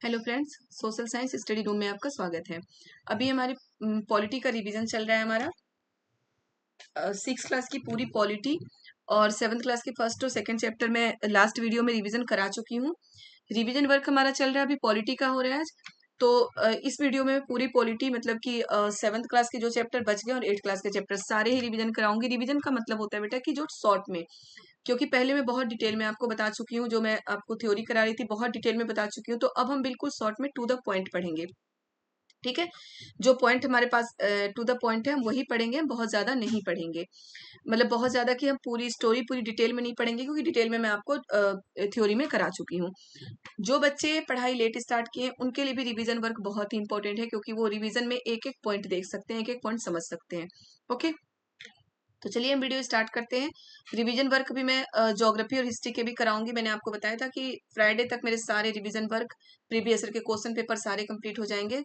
Hello friends, social science study room में आपका स्वागत है। अभी हमारी पॉलिटी का रिवीजन चल रहा है। हमारा 6th क्लास की पूरी पॉलिटी और 7th क्लास के फर्स्ट और सेकंड चैप्टर में लास्ट वीडियो में रिवीजन करा चुकी हूँ। रिवीजन वर्क हमारा चल रहा है, अभी पॉलिटी का हो रहा है आज। तो इस वीडियो में पूरी पॉलिटी मतलब कि 7th क्लास के जो चैप्टर बच गए और 8th क्लास के चैप्टर सारे ही रिवीजन कराऊंगी। रिवीजन का मतलब होता है बेटा कि जो शॉर्ट में, क्योंकि पहले मैं बहुत डिटेल में आपको बता चुकी हूँ, जो मैं आपको थ्योरी करा रही थी बहुत डिटेल में बता चुकी हूँ। तो अब हम बिल्कुल शॉर्ट में टू द पॉइंट पढ़ेंगे। ठीक है, जो पॉइंट हमारे पास टू द पॉइंट है हम वही पढ़ेंगे, हम बहुत ज्यादा नहीं पढ़ेंगे। मतलब बहुत ज्यादा कि हम पूरी स्टोरी पूरी डिटेल में नहीं पढ़ेंगे, क्योंकि डिटेल में मैं आपको थ्योरी में करा चुकी हूँ। जो बच्चे पढ़ाई लेट स्टार्ट किए उनके लिए भी रिवीजन वर्क बहुत ही इंपॉर्टेंट है, क्योंकि वो रिवीजन में एक एक पॉइंट देख सकते हैं, एक एक पॉइंट समझ सकते हैं। ओके, तो चलिए हम वीडियो स्टार्ट करते हैं। रिवीजन वर्क भी मैं ज्योग्राफी और हिस्ट्री के भी कराऊंगी। मैंने आपको बताया था कि फ्राइडे तक मेरे सारे रिवीजन वर्क, प्रीवियस ईयर के क्वेश्चन पेपर सारे कंप्लीट हो जाएंगे।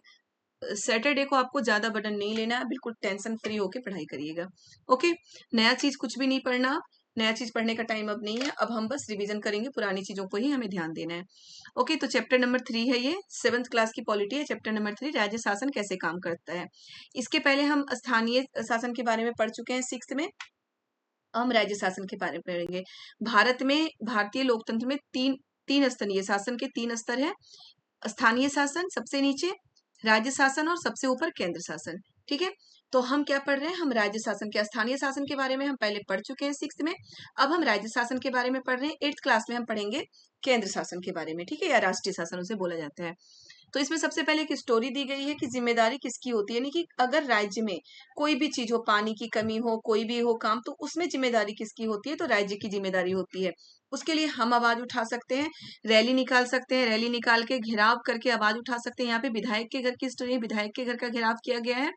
सैटरडे को आपको ज्यादा बर्डन नहीं लेना है, बिल्कुल टेंशन फ्री होके पढ़ाई करिएगा। ओके, नया चीज कुछ भी नहीं पढ़ना आप, नया चीज पढ़ने का टाइम अब नहीं है। अब हम बस रिवीजन करेंगे, पुरानी चीजों को ही हमें ध्यान देना है। ओके, तो चैप्टर नंबर 3 है, ये 7th क्लास की पॉलिटी है। चैप्टर नंबर 3, राज्य शासन कैसे काम करता है। इसके पहले हम स्थानीय शासन के बारे में पढ़ चुके हैं 6th में। हम राज्य शासन के बारे में पढ़ेंगे। भारत में, भारतीय लोकतंत्र में तीन तीन स्तरीय शासन के 3 स्तर है। स्थानीय शासन सबसे नीचे, राज्य शासन और सबसे ऊपर केंद्र शासन। ठीक है, तो हम क्या पढ़ रहे हैं, हम राज्य शासन के, स्थानीय शासन के बारे में हम पहले पढ़ चुके हैं 6th में। अब हम राज्य शासन के बारे में पढ़ रहे हैं। 8th क्लास में हम पढ़ेंगे केंद्र शासन के बारे में। ठीक है, या राष्ट्रीय शासन उसे बोला जाता है। तो इसमें सबसे पहले एक स्टोरी दी गई है कि जिम्मेदारी किसकी होती है, यानी कि अगर राज्य में कोई भी चीज हो, पानी की कमी हो, कोई भी हो काम, तो उसमें जिम्मेदारी किसकी होती है, तो राज्य की जिम्मेदारी होती है। उसके लिए हम आवाज उठा सकते हैं, रैली निकाल सकते हैं, रैली निकाल के घेराव करके आवाज उठा सकते हैं। यहाँ पे विधायक के घर की स्टोरी है, विधायक के घर का घेराव किया गया है।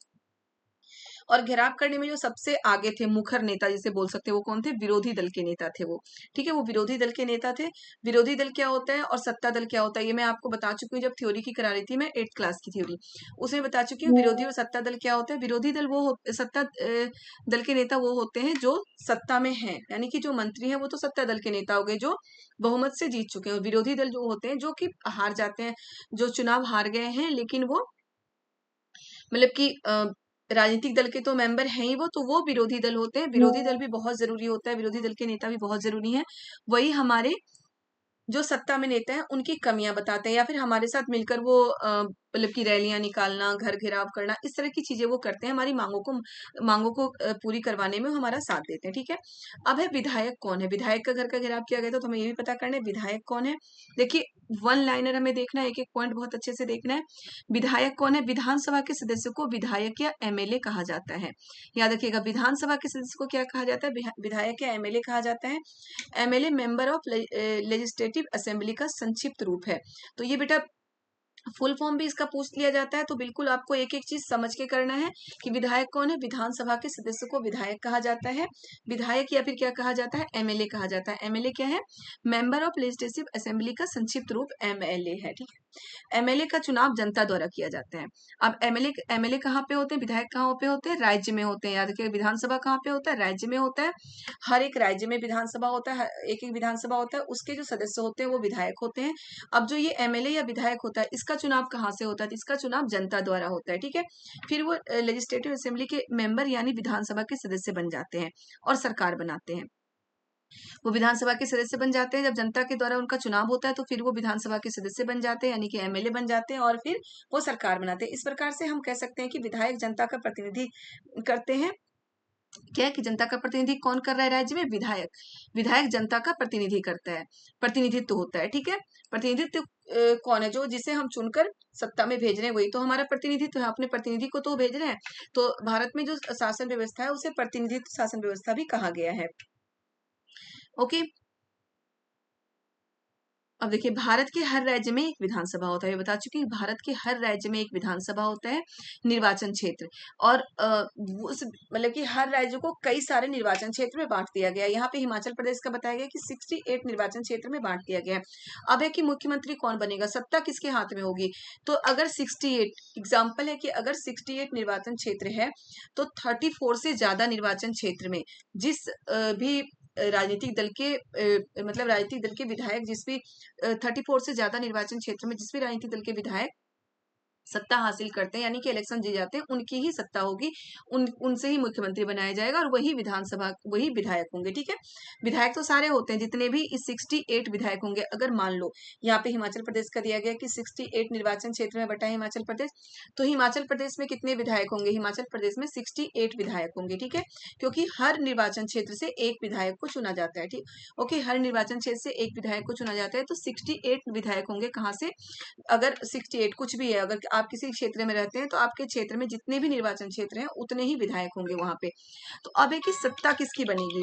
और घेराव करने में जो सबसे आगे थे, मुखर नेता जिसे बोल सकते हैं, वो कौन थे, विरोधी दल के नेता थे वो। ठीक है, वो विरोधी दल के नेता थे। विरोधी दल क्या होता है और सत्ता दल क्या होता है, ये मैं आपको बता चुकी हूँ जब थ्योरी की करा रही थी मैं 8th क्लास की थ्योरी, उसमें बता चुकी हूँ विरोधी और सत्ता दल क्या होता है। विरोधी दल सत्ता दल के नेता वो होते हैं जो सत्ता में हैं, यानी कि जो मंत्री हैं वो तो सत्ता दल के नेता हो गए, जो बहुमत से जीत चुके हैं। और विरोधी दल जो होते हैं जो कि हार जाते हैं, जो चुनाव हार गए हैं, लेकिन वो मतलब कि राजनीतिक दल के तो मेंबर हैं ही, वो तो वो विरोधी दल होते हैं। विरोधी दल भी बहुत जरूरी होता है, विरोधी दल के नेता भी बहुत जरूरी हैं। वही हमारे जो सत्ता में नेता हैं उनकी कमियां बताते हैं, या फिर हमारे साथ मिलकर वो मतलब की रैलियां निकालना, घर घेराव करना, इस तरह की चीजें वो करते हैं, हमारी मांगों को पूरी करवाने में हमारा साथ देते हैं। ठीक है, अब है विधायक कौन है। विधायक का घर का घेराव किया गया, तो हमें ये भी पता करना है विधायक कौन है। देखिए, वन लाइनर हमें देखना है, एक एक पॉइंट बहुत अच्छे से देखना है। विधायक कौन है, विधानसभा के सदस्य को विधायक या एमएलए कहा जाता है। याद रखिएगा, विधानसभा के सदस्य को क्या कहा जाता है, विधायक या एमएलए कहा जाता है। MLA member of legislative assembly का संक्षिप्त रूप है। तो ये बेटा फुल फॉर्म भी इसका पूछ लिया जाता है, तो बिल्कुल आपको एक एक चीज समझ के करना है कि विधायक कौन है। विधानसभा के सदस्य को विधायक कहा जाता है। विधायक या फिर क्या कहा जाता है, एमएलए कहा जाता है। एमएलए क्या है, मेंबर ऑफ लेजिस्लेटिव असेंबली का संक्षिप्त रूप एमएलए है। ठीक है, एमएलए का चुनाव जनता द्वारा किया जाता है। अब एमएलए एमएलए कहाँ पे होते हैं, विधायक कहाँ पे होते हैं, राज्य में होते हैं। याद रखिए, विधानसभा कहाँ पे होता है, राज्य में होता है। हर एक राज्य में विधानसभा होता है, एक एक विधानसभा होता है, उसके जो सदस्य होते हैं वो विधायक होते हैं। अब जो ये एमएलए या विधायक होता है, इसका चुनाव कहाँ से होता है, इसका चुनाव जनता द्वारा होता है। ठीक है, फिर वो लेजिस्लेटिव असेंबली के मेंबर यानी विधानसभा के सदस्य बन जाते हैं और सरकार बनाते हैं। वो विधानसभा के सदस्य बन जाते हैं, जब जनता के द्वारा उनका चुनाव होता है तो फिर वो विधानसभा के सदस्य बन जाते हैं, यानी कि एमएलए बन जाते हैं, और फिर वो सरकार बनाते हैं। इस प्रकार से हम कह सकते हैं कि विधायक जनता का प्रतिनिधि करते हैं। क्या है कि जनता का प्रतिनिधि कौन कर रहा है राज्य में, विधायक। विधायक जनता का प्रतिनिधि करता है, प्रतिनिधित्व होता है। ठीक है, प्रतिनिधित्व कौन है, जो जिसे हम चुनकर सत्ता में भेज रहे हैं, वही तो हमारा प्रतिनिधित्व है। अपने प्रतिनिधि को तो भेज रहे हैं। तो भारत में जो शासन व्यवस्था है उसे प्रतिनिधित्व शासन व्यवस्था भी कहा गया है। ओके, अब देखिए, भारत के हर राज्य में एक विधानसभा होता है, ये बता चुकी हूँ, भारत के हर राज्य में एक विधानसभा होता है, निर्वाचन क्षेत्र। और मतलब कि हर राज्य को कई सारे निर्वाचन क्षेत्र में बांट दिया गया है। यहाँ पे हिमाचल प्रदेश का बताया गया कि 68 निर्वाचन क्षेत्र में बांट दिया गया है। अब है कि मुख्यमंत्री कौन बनेगा, सत्ता किसके हाथ में होगी। तो अगर 68 एग्जाम्पल है कि अगर 68 निर्वाचन क्षेत्र है, तो 34 से ज्यादा निर्वाचन क्षेत्र में जिस भी राजनीतिक दल के मतलब राजनीतिक दल के विधायक जिस भी 34 से ज्यादा निर्वाचन क्षेत्र में जिस भी राजनीतिक दल के विधायक सत्ता हासिल करते हैं, यानी कि इलेक्शन जीत जाते हैं, उनकी ही सत्ता होगी, उनसे ही मुख्यमंत्री बनाया जाएगा और वही विधानसभा वही विधायक होंगे। ठीक है, विधायक तो सारे होते हैं जितने भी, इस 68 विधायक होंगे। अगर मान लो यहाँ पे हिमाचल प्रदेश का दिया गया कि 68 निर्वाचन क्षेत्र में बटा है हिमाचल प्रदेश, तो हिमाचल प्रदेश में कितने विधायक होंगे? हिमाचल प्रदेश में 68 विधायक होंगे। ठीक है, क्योंकि हर निर्वाचन क्षेत्र से एक विधायक को चुना जाता है। ठीक, ओके, हर निर्वाचन क्षेत्र से एक विधायक को चुना जाता है, तो 68 विधायक होंगे। कहाँ से? अगर 68 कुछ भी है, अगर आप किसी क्षेत्र में रहते हैं तो आपके क्षेत्र में जितने भी निर्वाचन क्षेत्र हैं उतने ही विधायक होंगे वहां पे। तो अब है कि सत्ता किसकी बनेगी?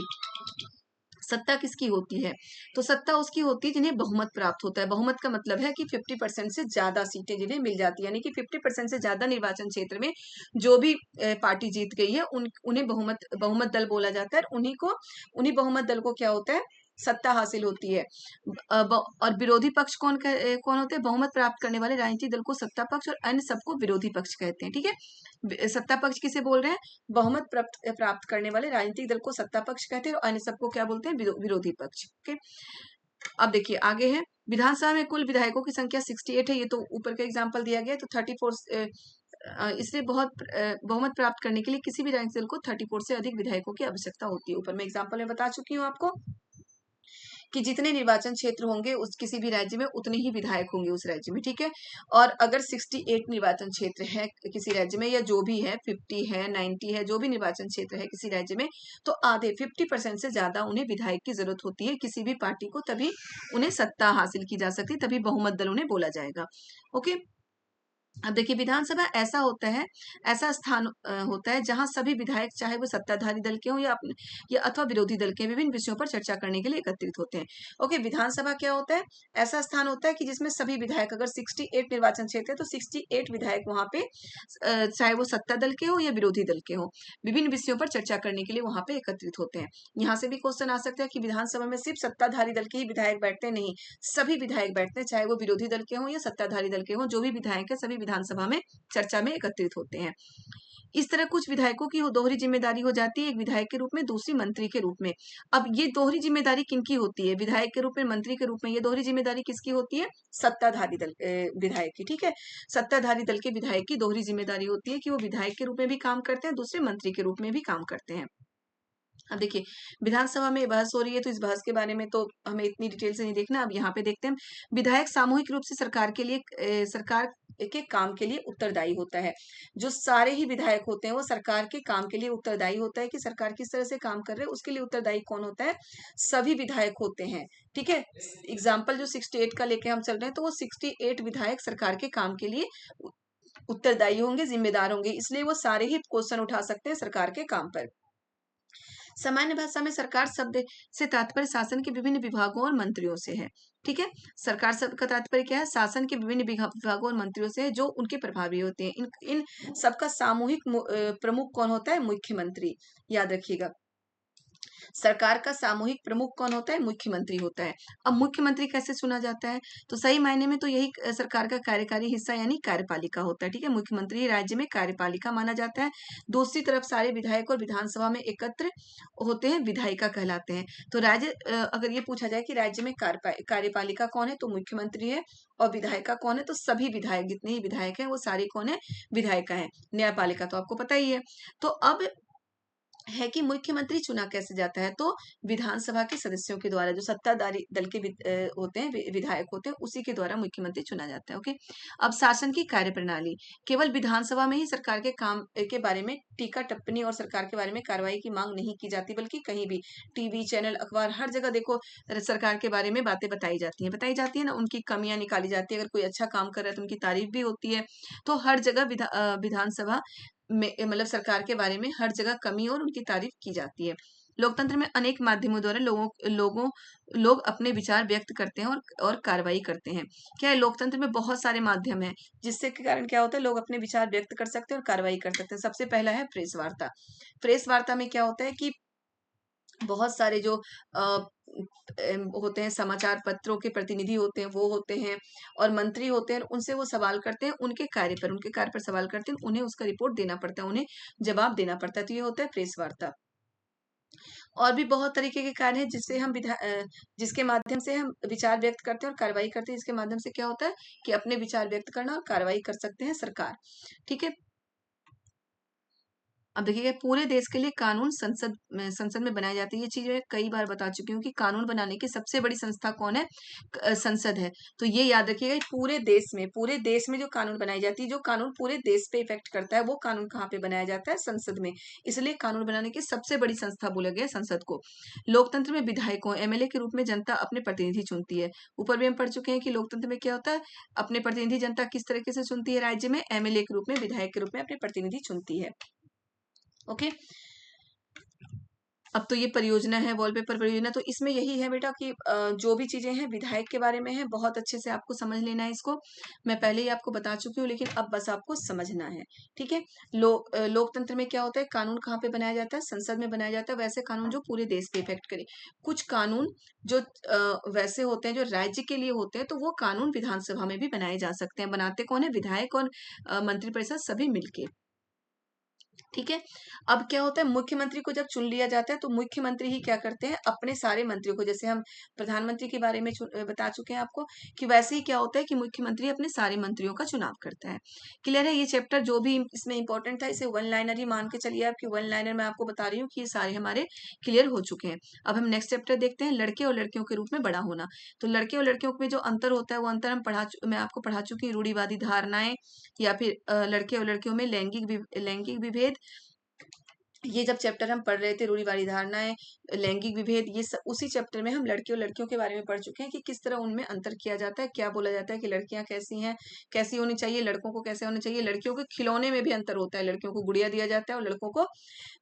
सत्ता किसकी होती है? तो सत्ता उसकी होती है जिन्हें बहुमत प्राप्त होता है। बहुमत का मतलब है कि 50% से ज्यादा सीटें जिन्हें मिल जाती है, यानी कि 50% से ज्यादा निर्वाचन क्षेत्र में जो भी पार्टी जीत गई है उन्हें बहुमत दल बोला जाता है। उन्हीं बहुमत दल को क्या होता है? सत्ता हासिल होती है। और विरोधी पक्ष कौन होते हैं? बहुमत प्राप्त करने वाले राजनीतिक दल को सत्ता पक्ष और अन्य सबको विरोधी पक्ष कहते हैं। ठीक है, सत्ता पक्ष किसे बोल रहे हैं? बहुमत प्राप्त करने वाले राजनीतिक दल को सत्ता पक्ष कहते हैं और अन्य सबको क्या बोलते हैं? विरोधी पक्ष। ओके, अब देखिए आगे है, विधानसभा में कुल विधायकों की संख्या 68 है। ये तो ऊपर का एग्जाम्पल दिया गया है। तो 34 इसलिए बहुमत प्राप्त करने के लिए किसी भी राजनीतिक दल को 34 से अधिक विधायकों की आवश्यकता होती है। ऊपर मैं एग्जाम्पल में बता चुकी हूँ आपको कि जितने निर्वाचन क्षेत्र होंगे उस किसी भी राज्य में उतने ही विधायक होंगे उस राज्य में। ठीक है, और अगर 68 निर्वाचन क्षेत्र है किसी राज्य में, या जो भी है 50 है 90 है, जो भी निर्वाचन क्षेत्र है किसी राज्य में, तो आधे 50% से ज्यादा उन्हें विधायक की जरूरत होती है किसी भी पार्टी को, तभी उन्हें सत्ता हासिल की जा सकती है, तभी बहुमत दल उन्हें बोला जाएगा। ओके, अब देखिए विधानसभा ऐसा होता है, ऐसा स्थान होता है जहां सभी विधायक चाहे वो सत्ताधारी दल के हों या अथवा विरोधी दल के, विभिन्न विषयों पर चर्चा करने के लिए एकत्रित होते हैं। ओके, विधानसभा क्या होता है? ऐसा स्थान होता है कि जिसमें सभी विधायक, अगर 68 निर्वाचन क्षेत्र है तो 68 विधायक वहां पे चाहे वो सत्ता दल के हो या विरोधी दल के हो, विभिन्न विषयों पर चर्चा करने के लिए वहां पे एकत्रित होते हैं। यहाँ से भी क्वेश्चन आ सकता है कि विधानसभा में सिर्फ सत्ताधारी दल के ही विधायक बैठते हैं? नहीं, सभी विधायक बैठते हैं, चाहे वो विरोधी दल के हों या सत्ताधारी दल के हों, जो भी विधायक है सभी विधानसभा में चर्चा में एकत्रित होते हैं। इस तरह कुछ विधायकों की दोहरी जिम्मेदारी हो जाती है, एक विधायक के रूप में, दूसरी मंत्री के रूप में। अब ये दोहरी जिम्मेदारी किनकी होती है? विधायक के रूप में, मंत्री के रूप में। ये दोहरी जिम्मेदारी किसकी होती है? सत्ताधारी दल विधायक की। ठीक है, सत्ताधारी दल के विधायक की दोहरी जिम्मेदारी होती है कि वो विधायक के रूप में भी काम करते हैं, दूसरे मंत्री के रूप में भी काम करते हैं। अब देखिए विधानसभा में बहस हो रही है तो इस बहस के बारे में तो हमें इतनी डिटेल से नहीं देखना। अब यहाँ पे देखते हैं, विधायक सामूहिक रूप से सरकार के लिए सरकार के काम के लिए उत्तरदायी होता है। जो सारे ही विधायक होते हैं वो सरकार के काम के लिए उत्तरदायी होता है कि सरकार किस तरह से काम कर रहे हैं उसके लिए उत्तरदायी कौन होता है? सभी विधायक होते हैं। ठीक है, एग्जाम्पल जो 68 का लेके हम चल रहे हैं तो वो 68 विधायक सरकार के काम के लिए उत्तरदायी होंगे, जिम्मेदार होंगे, इसलिए वो सारे ही क्वेश्चन उठा सकते हैं सरकार के काम पर। सामान्य भाषा में सरकार शब्द से तात्पर्य शासन के विभिन्न विभागों और मंत्रियों से है। ठीक है, सरकार शब्द का तात्पर्य क्या है? शासन के विभिन्न विभागों और मंत्रियों से है जो उनके प्रभारी होते हैं। इन सबका सामूहिक प्रमुख कौन होता है? मुख्यमंत्री। याद रखिएगा, सरकार का सामूहिक प्रमुख कौन होता है? मुख्यमंत्री होता है। अब मुख्यमंत्री कैसे चुना जाता है? तो सही मायने में तो यही सरकार का कार्यकारी हिस्सा यानी कार्यपालिका होता है। ठीक है, मुख्यमंत्री राज्य में कार्यपालिका माना जाता है। दूसरी तरफ सारे विधायक और विधानसभा में एकत्र होते हैं, विधायिका कहलाते हैं। तो राज्य अगर ये पूछा जाए कि राज्य में कार्यपालिका कौन है, तो मुख्यमंत्री है, और विधायिका कौन है? तो सभी विधायक, जितने ही विधायक हैं वो सारे कौन है? विधायिका है। न्यायपालिका तो आपको पता ही है। तो अब है कि मुख्यमंत्री चुना कैसे जाता है? तो विधानसभा के सदस्यों के द्वारा, जो सत्ताधारी दल के होते हैं, विधायक होते हैं, उसी के द्वारा मुख्यमंत्री चुना जाता है। ओके, अब शासन की कार्यप्रणाली, केवल विधानसभा में ही सरकार के काम के बारे में टीका टिप्पणी और सरकार के बारे में कार्रवाई की मांग नहीं की जाती, बल्कि कहीं भी टीवी चैनल अखबार हर जगह देखो सरकार के बारे में बातें बताई जाती है ना, उनकी कमियां निकाली जाती है। अगर कोई अच्छा काम कर रहा है तो उनकी तारीफ भी होती है। तो हर जगह विधानसभा में मतलब सरकार के बारे में हर जगह कमी और उनकी तारीफ की जाती है। लोकतंत्र में अनेक माध्यमों द्वारा लोग अपने विचार व्यक्त करते हैं और कार्रवाई करते हैं। क्या है? लोकतंत्र में बहुत सारे माध्यम हैं जिससे के कारण क्या होता है? लोग अपने विचार व्यक्त कर सकते हैं और कार्रवाई कर सकते हैं। सबसे पहला है प्रेस वार्ता। प्रेस वार्ता में क्या होता है कि बहुत सारे जो होते हैं, समाचार पत्रों के प्रतिनिधि होते हैं, वो होते हैं, और मंत्री होते हैं, उनसे वो सवाल करते हैं, उनके कार्य पर सवाल करते हैं, उन्हें उसका रिपोर्ट देना पड़ता है, उन्हें जवाब देना पड़ता है। तो ये होता है प्रेस वार्ता। और भी बहुत तरीके के कार्य हैं जिसके माध्यम से हम विचार व्यक्त करते हैं और कार्रवाई करते हैं। इसके माध्यम से क्या होता है कि अपने विचार व्यक्त करना और कार्रवाई कर सकते हैं सरकार। ठीक है। अब देखिए पूरे देश के लिए कानून संसद में बनाए जाते हैं। ये चीज मैं कई बार बता चुकी हूँ कि कानून बनाने की सबसे बड़ी संस्था कौन है? संसद है। तो ये याद रखिएगा, पूरे देश में जो कानून बनाई जाती है, जो कानून पूरे देश पे इफेक्ट करता है, वो कानून कहाँ पे बनाया जाता है? संसद में। इसलिए कानून बनाने की सबसे बड़ी संस्था बोला गया संसद को। लोकतंत्र में विधायकों एमएलए के रूप में जनता अपने प्रतिनिधि चुनती है। ऊपर भी हम पढ़ चुके हैं कि लोकतंत्र में क्या होता है, अपने प्रतिनिधि जनता किस तरीके से चुनती है? राज्य में एमएलए के रूप में, विधायक के रूप में अपने प्रतिनिधि चुनती है। ओके। अब तो ये परियोजना है, वॉलपेपर परियोजना, तो इसमें यही है बेटा कि जो भी चीजें हैं विधायक के बारे में है, बहुत अच्छे से आपको समझ लेना है इसको। मैं पहले ही आपको बता चुकी हूँ, लेकिन अब बस आपको समझना है। ठीक है। लोकतंत्र में क्या होता है, कानून कहाँ पे बनाया जाता है? संसद में बनाया जाता है। वैसे कानून जो पूरे देश पे इफेक्ट करे। कुछ कानून जो वैसे होते हैं जो राज्य के लिए होते हैं, तो वो कानून विधानसभा में भी बनाए जा सकते हैं। बनाते कौन है? विधायक और मंत्रिपरिषद सभी मिलके। ठीक है। अब क्या होता है, मुख्यमंत्री को जब चुन लिया जाता है तो मुख्यमंत्री ही क्या करते हैं, अपने सारे मंत्रियों को, जैसे हम प्रधानमंत्री के बारे में बता चुके हैं आपको, कि वैसे ही क्या होता है कि मुख्यमंत्री अपने सारे मंत्रियों का चुनाव करता है। क्लियर है? ये चैप्टर जो भी इसमें इंपॉर्टेंट था, इसे वन लाइनर ही मान के चलिए, आपकी वन लाइनर मैं आपको बता रही हूँ कि ये सारे हमारे क्लियर हो चुके हैं। अब हम नेक्स्ट चैप्टर देखते हैं, लड़के और लड़कियों के रूप में बड़ा होना। तो लड़के और लड़कियों में जो अंतर होता है, वो अंतर मैं आपको पढ़ा चुकी हूँ। रूढ़िवादी धारणाएं, या फिर लड़के और लड़कियों में लैंगिक विभेद। ये जब चैप्टर हम पढ़ रहे थे, रूढ़िवादी धारणाएं, लैंगिक विभेद, ये उसी चैप्टर में हम लड़के और लड़कियों के बारे में पढ़ चुके हैं कि किस तरह उनमें अंतर किया जाता है। क्या बोला जाता है कि लड़कियां कैसी हैं, कैसी होनी चाहिए, लड़कों को कैसे होना चाहिए। लड़कियों के खिलौने में भी अंतर होता है, लड़कियों को गुड़िया दिया जाता है और लड़कों को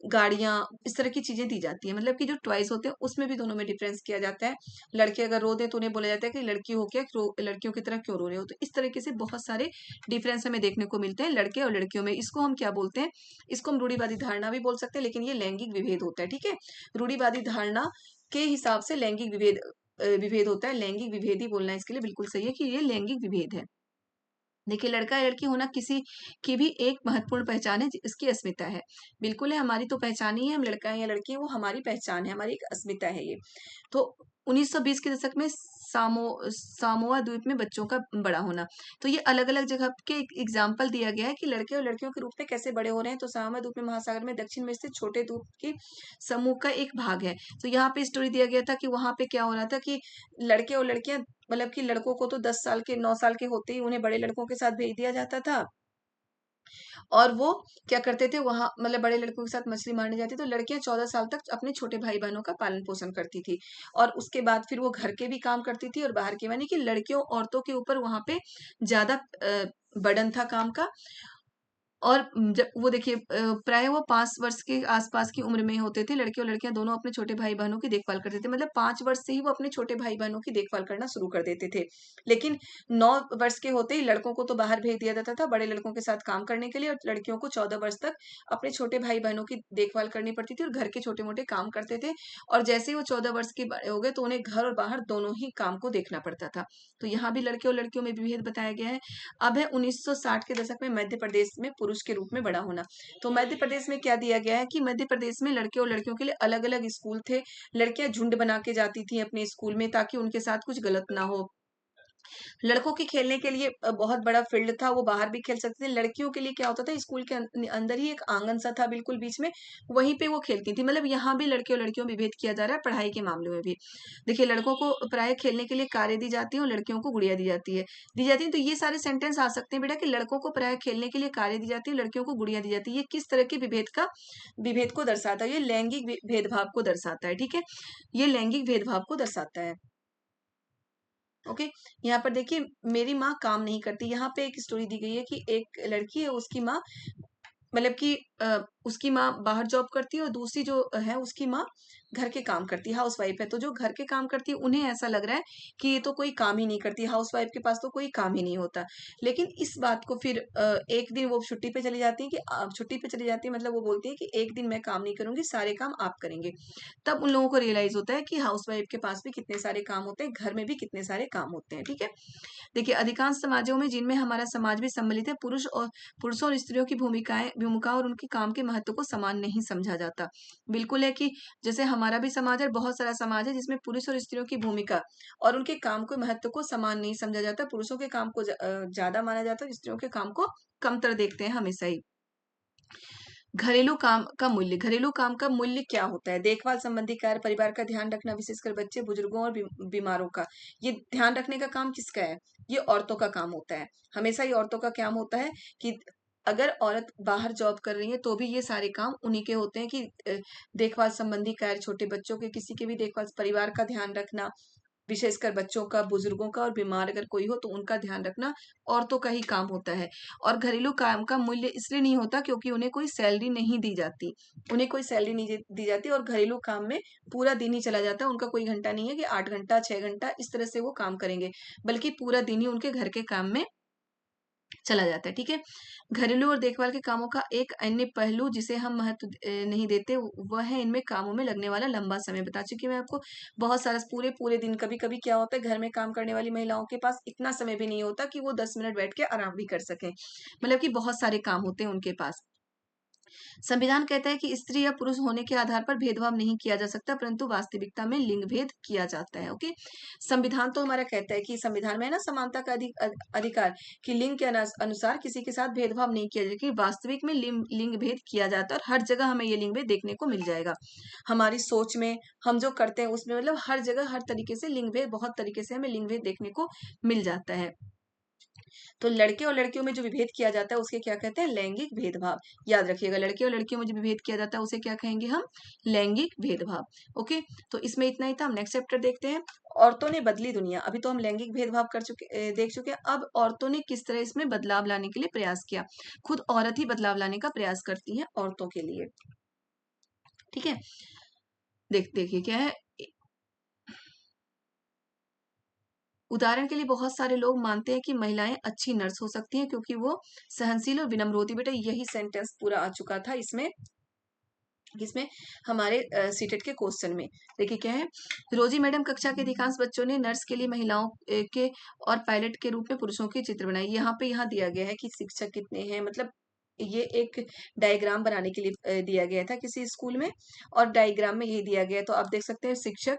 गाड़ियां, इस तरह की चीजें दी जाती है। मतलब कि जो टॉयज होते हैं उसमें भी दोनों में डिफरेंस किया जाता है। लड़के अगर रो दे तो उन्हें बोला जाता है कि लड़की हो क्या, लड़कियों की तरह क्यों रो रहे हो। तो इस तरीके से बहुत सारे डिफरेंस हमें देखने को मिलते हैं लड़के और लड़कियों में। इसको हम क्या बोलते हैं? इसको हम रूढ़िवादी धारणा भी बोल सकते हैं, लेकिन ये लैंगिक विभेद होता है। ठीक है। रूढ़िवादी धारणा के हिसाब से लैंगिक विभेद होता है। लैंगिक विभेद ही बोलना इसके लिए बिल्कुल सही है कि ये लैंगिक विभेद है। देखिए, लड़का या लड़की होना किसी की भी एक महत्वपूर्ण पहचान है, इसकी अस्मिता है। बिल्कुल है, हमारी तो पहचान ही है, हम लड़का है या लड़की है, वो हमारी पहचान है, हमारी एक अस्मिता है ये। तो 1920 के दशक में सामोआ द्वीप में बच्चों का बड़ा होना। तो ये अलग अलग जगह के एग्जाम्पल दिया गया है कि लड़के और लड़कियों के रूप में कैसे बड़े हो रहे हैं। तो सामोआ द्वीप में महासागर में दक्षिण में स्थित छोटे द्वीप के समूह का एक भाग है। तो यहाँ पे स्टोरी दिया गया था कि वहां पे क्या हो रहा था कि लड़के और लड़कियां, मतलब कि लड़कों को तो 10 साल के 9 साल के होते ही उन्हें बड़े लड़कों के साथ भेज दिया जाता था, और वो क्या करते थे वहां, मतलब बड़े लड़कों के साथ मछली मारने जाती। तो लड़कियां 14 साल तक अपने छोटे भाई बहनों का पालन पोषण करती थी, और उसके बाद फिर वो घर के भी काम करती थी और बाहर के, यानी कि लड़कियों औरतों के ऊपर वहां पे ज्यादा बर्डन था काम का। और जब वो देखिए प्राय वो 5 वर्ष के आसपास की उम्र में होते थे, लड़के और लड़कियां दोनों अपने छोटे भाई बहनों की देखभाल करते थे। मतलब 5 वर्ष से ही वो अपने छोटे भाई बहनों की देखभाल करना शुरू कर देते थे। लेकिन 9 वर्ष के होते ही लड़कों को तो बाहर भेज दिया जाता था बड़े लड़कों के साथ काम करने के लिए, और लड़कियों को 14 वर्ष तक अपने छोटे भाई बहनों की देखभाल करनी पड़ती थी और घर के छोटे मोटे काम करते थे। और जैसे ही वो 14 वर्ष के बड़े हो गए तो उन्हें घर और बाहर दोनों ही काम को देखना पड़ता था। तो यहाँ भी लड़के और लड़कियों में विभेद बताया गया है। अब है 1960 के दशक में मध्य प्रदेश में पुरुष के रूप में बड़ा होना। तो मध्य प्रदेश में क्या दिया गया है कि मध्य प्रदेश में लड़के और लड़कियों के लिए अलग अलग स्कूल थे। लड़कियां झुंड बना के जाती थी अपने स्कूल में ताकि उनके साथ कुछ गलत ना हो। लड़कों के खेलने के लिए बहुत बड़ा फील्ड था, वो बाहर भी खेल सकते थे। लड़कियों के लिए क्या होता था, स्कूल के अंदर ही एक आंगन सा था बिल्कुल बीच में, वहीं पे वो खेलती थी। मतलब यहाँ भी लड़के और लड़कियों में विभेद किया जा रहा है पढ़ाई के मामले में भी। देखिए, लड़कों को प्राय खेलने के लिए कारें दी जाती है और लड़कियों को गुड़िया दी जाती है। तो ये सारे सेंटेंस आ सकते हैं बेटा कि लड़कों को प्राय खेलने के लिए कारें दी जाती है, लड़कियों को गुड़िया दी जाती है। ये किस तरह के विभेद को दर्शाता है? ये लैंगिक भेदभाव को दर्शाता है। ठीक है, ये लैंगिक भेदभाव को दर्शाता है। ओके। यहाँ पर देखिए, मेरी माँ काम नहीं करती। यहाँ पे एक स्टोरी दी गई है कि एक लड़की है, उसकी माँ, मतलब कि उसकी माँ बाहर जॉब करती है और दूसरी जो है उसकी माँ घर के काम करती है, हाउस वाइफ है। तो जो घर के काम करती है उन्हें ऐसा लग रहा है कि ये तो कोई काम ही नहीं करती, हाउस वाइफ के पास तो कोई काम ही नहीं होता। लेकिन इस बात को फिर एक दिन वो छुट्टी पे चली जाती है, कि छुट्टी पे चली जाती है, मतलब वो बोलती है कि एक दिन मैं काम नहीं करूंगी, सारे काम आप करेंगे। तब उन लोगों को रियलाइज होता है कि हाउस वाइफ के पास भी कितने सारे काम होते हैं, घर में भी कितने सारे काम होते हैं। ठीक है। देखिए, अधिकांश समाजों में जिनमें हमारा समाज भी सम्मिलित है, पुरुषों और स्त्रियों की भूमिका और उनकी कि काम के महत्व को समान नहीं समझा जाता। बिल्कुल है कि जैसे हमारा भी समाज है, बहुत सारा समाज है जिसमें पुरुष और स्त्रियों की भूमिका और उनके काम के महत्व को समान नहीं समझा जाता। पुरुषों के काम को ज्यादा माना जाता है, स्त्रियों के काम को कमतर देखते हैं हमेशा ही। घरेलू काम का मूल्य, घरेलू काम का मूल्य क्या होता है? देखभाल संबंधी कार्य, परिवार का ध्यान रखना, विशेषकर बच्चे, बुजुर्गों और बीमारों का। ये ध्यान रखने का काम किसका है? ये औरतों का काम होता है। हमेशा ये औरतों का काम होता है कि अगर औरत बाहर जॉब कर रही है तो भी ये सारे काम उन्हीं के होते हैं कि देखभाल संबंधी कार्य, छोटे बच्चों के किसी के भी देखभाल, परिवार का ध्यान रखना, विशेषकर बच्चों का, बुजुर्गों का और बीमार अगर कोई हो तो उनका ध्यान रखना औरतों का ही काम होता है। और घरेलू काम का मूल्य इसलिए नहीं होता क्योंकि उन्हें कोई सैलरी नहीं दी जाती। उन्हें कोई सैलरी नहीं दी जाती और घरेलू काम में पूरा दिन ही चला जाता है। उनका कोई घंटा नहीं है कि 8 घंटा 6 घंटा इस तरह से वो काम करेंगे, बल्कि पूरा दिन ही उनके घर के काम में चला जाता है। ठीक है। घरेलू और देखभाल के कामों का एक अन्य पहलू जिसे हम महत्व नहीं देते वह है इनमें कामों में लगने वाला लंबा समय। बता चुकी मैं आपको, बहुत सारा पूरे पूरे दिन, कभी कभी क्या होता है घर में काम करने वाली महिलाओं के पास इतना समय भी नहीं होता कि वो 10 मिनट बैठ के आराम भी कर सकें, मतलब कि बहुत सारे काम होते हैं उनके पास। संविधान कहता है कि स्त्री या पुरुष होने के आधार पर भेदभाव नहीं किया जा सकता, परंतु वास्तविकता में लिंग भेद किया जाता है। ओके, संविधान तो हमारा कहता है कि संविधान में है ना समानता का अधिकार, कि लिंग के अनुसार किसी के साथ भेदभाव नहीं किया जाएगा, वास्तविक में लिंग भेद किया जाता है और हर जगह हमें ये लिंग भेद देखने को मिल जाएगा। हमारी सोच में, हम जो करते हैं उसमें, मतलब हर जगह हर तरीके से लिंग भेद, बहुत तरीके से हमें लिंग भेद देखने को मिल जाता है। तो लड़के और लड़कियों में जो विभेद किया जाता है उसके क्या कहते हैं? लैंगिक भेदभाव। याद रखिएगा, लड़के और लड़कियों में जो विभेद किया जाता है उसे क्या कहेंगे हम? लैंगिक भेदभाव। ओके, तो इसमें इतना ही था। हम नेक्स्ट चैप्टर देखते हैं। औरतों ने बदली दुनिया। अभी तो हम लैंगिक भेदभाव देख चुके हैं। अब औरतों ने किस तरह इसमें बदलाव लाने के लिए प्रयास किया। खुद औरत ही बदलाव लाने का प्रयास करती है औरतों के लिए। ठीक है, देखिए क्या है। उदाहरण के लिए बहुत सारे लोग मानते हैं कि महिलाएं अच्छी नर्स हो सकती हैं क्योंकि वो सहनशील और विनम्र होती। बेटा यही सेंटेंस पूरा आ चुका था इसमें, किसमें? हमारे सीटेट के क्वेश्चन में। देखिए क्या है, रोजी मैडम कक्षा के अधिकांश बच्चों ने नर्स के लिए महिलाओं के और पायलट के रूप में पुरुषों के चित्र बनाए। यहाँ दिया गया है कि शिक्षक कितने हैं, मतलब ये एक डायग्राम बनाने के लिए दिया गया था किसी स्कूल में, और डायग्राम में ये दिया गया है। तो आप देख सकते हैं शिक्षक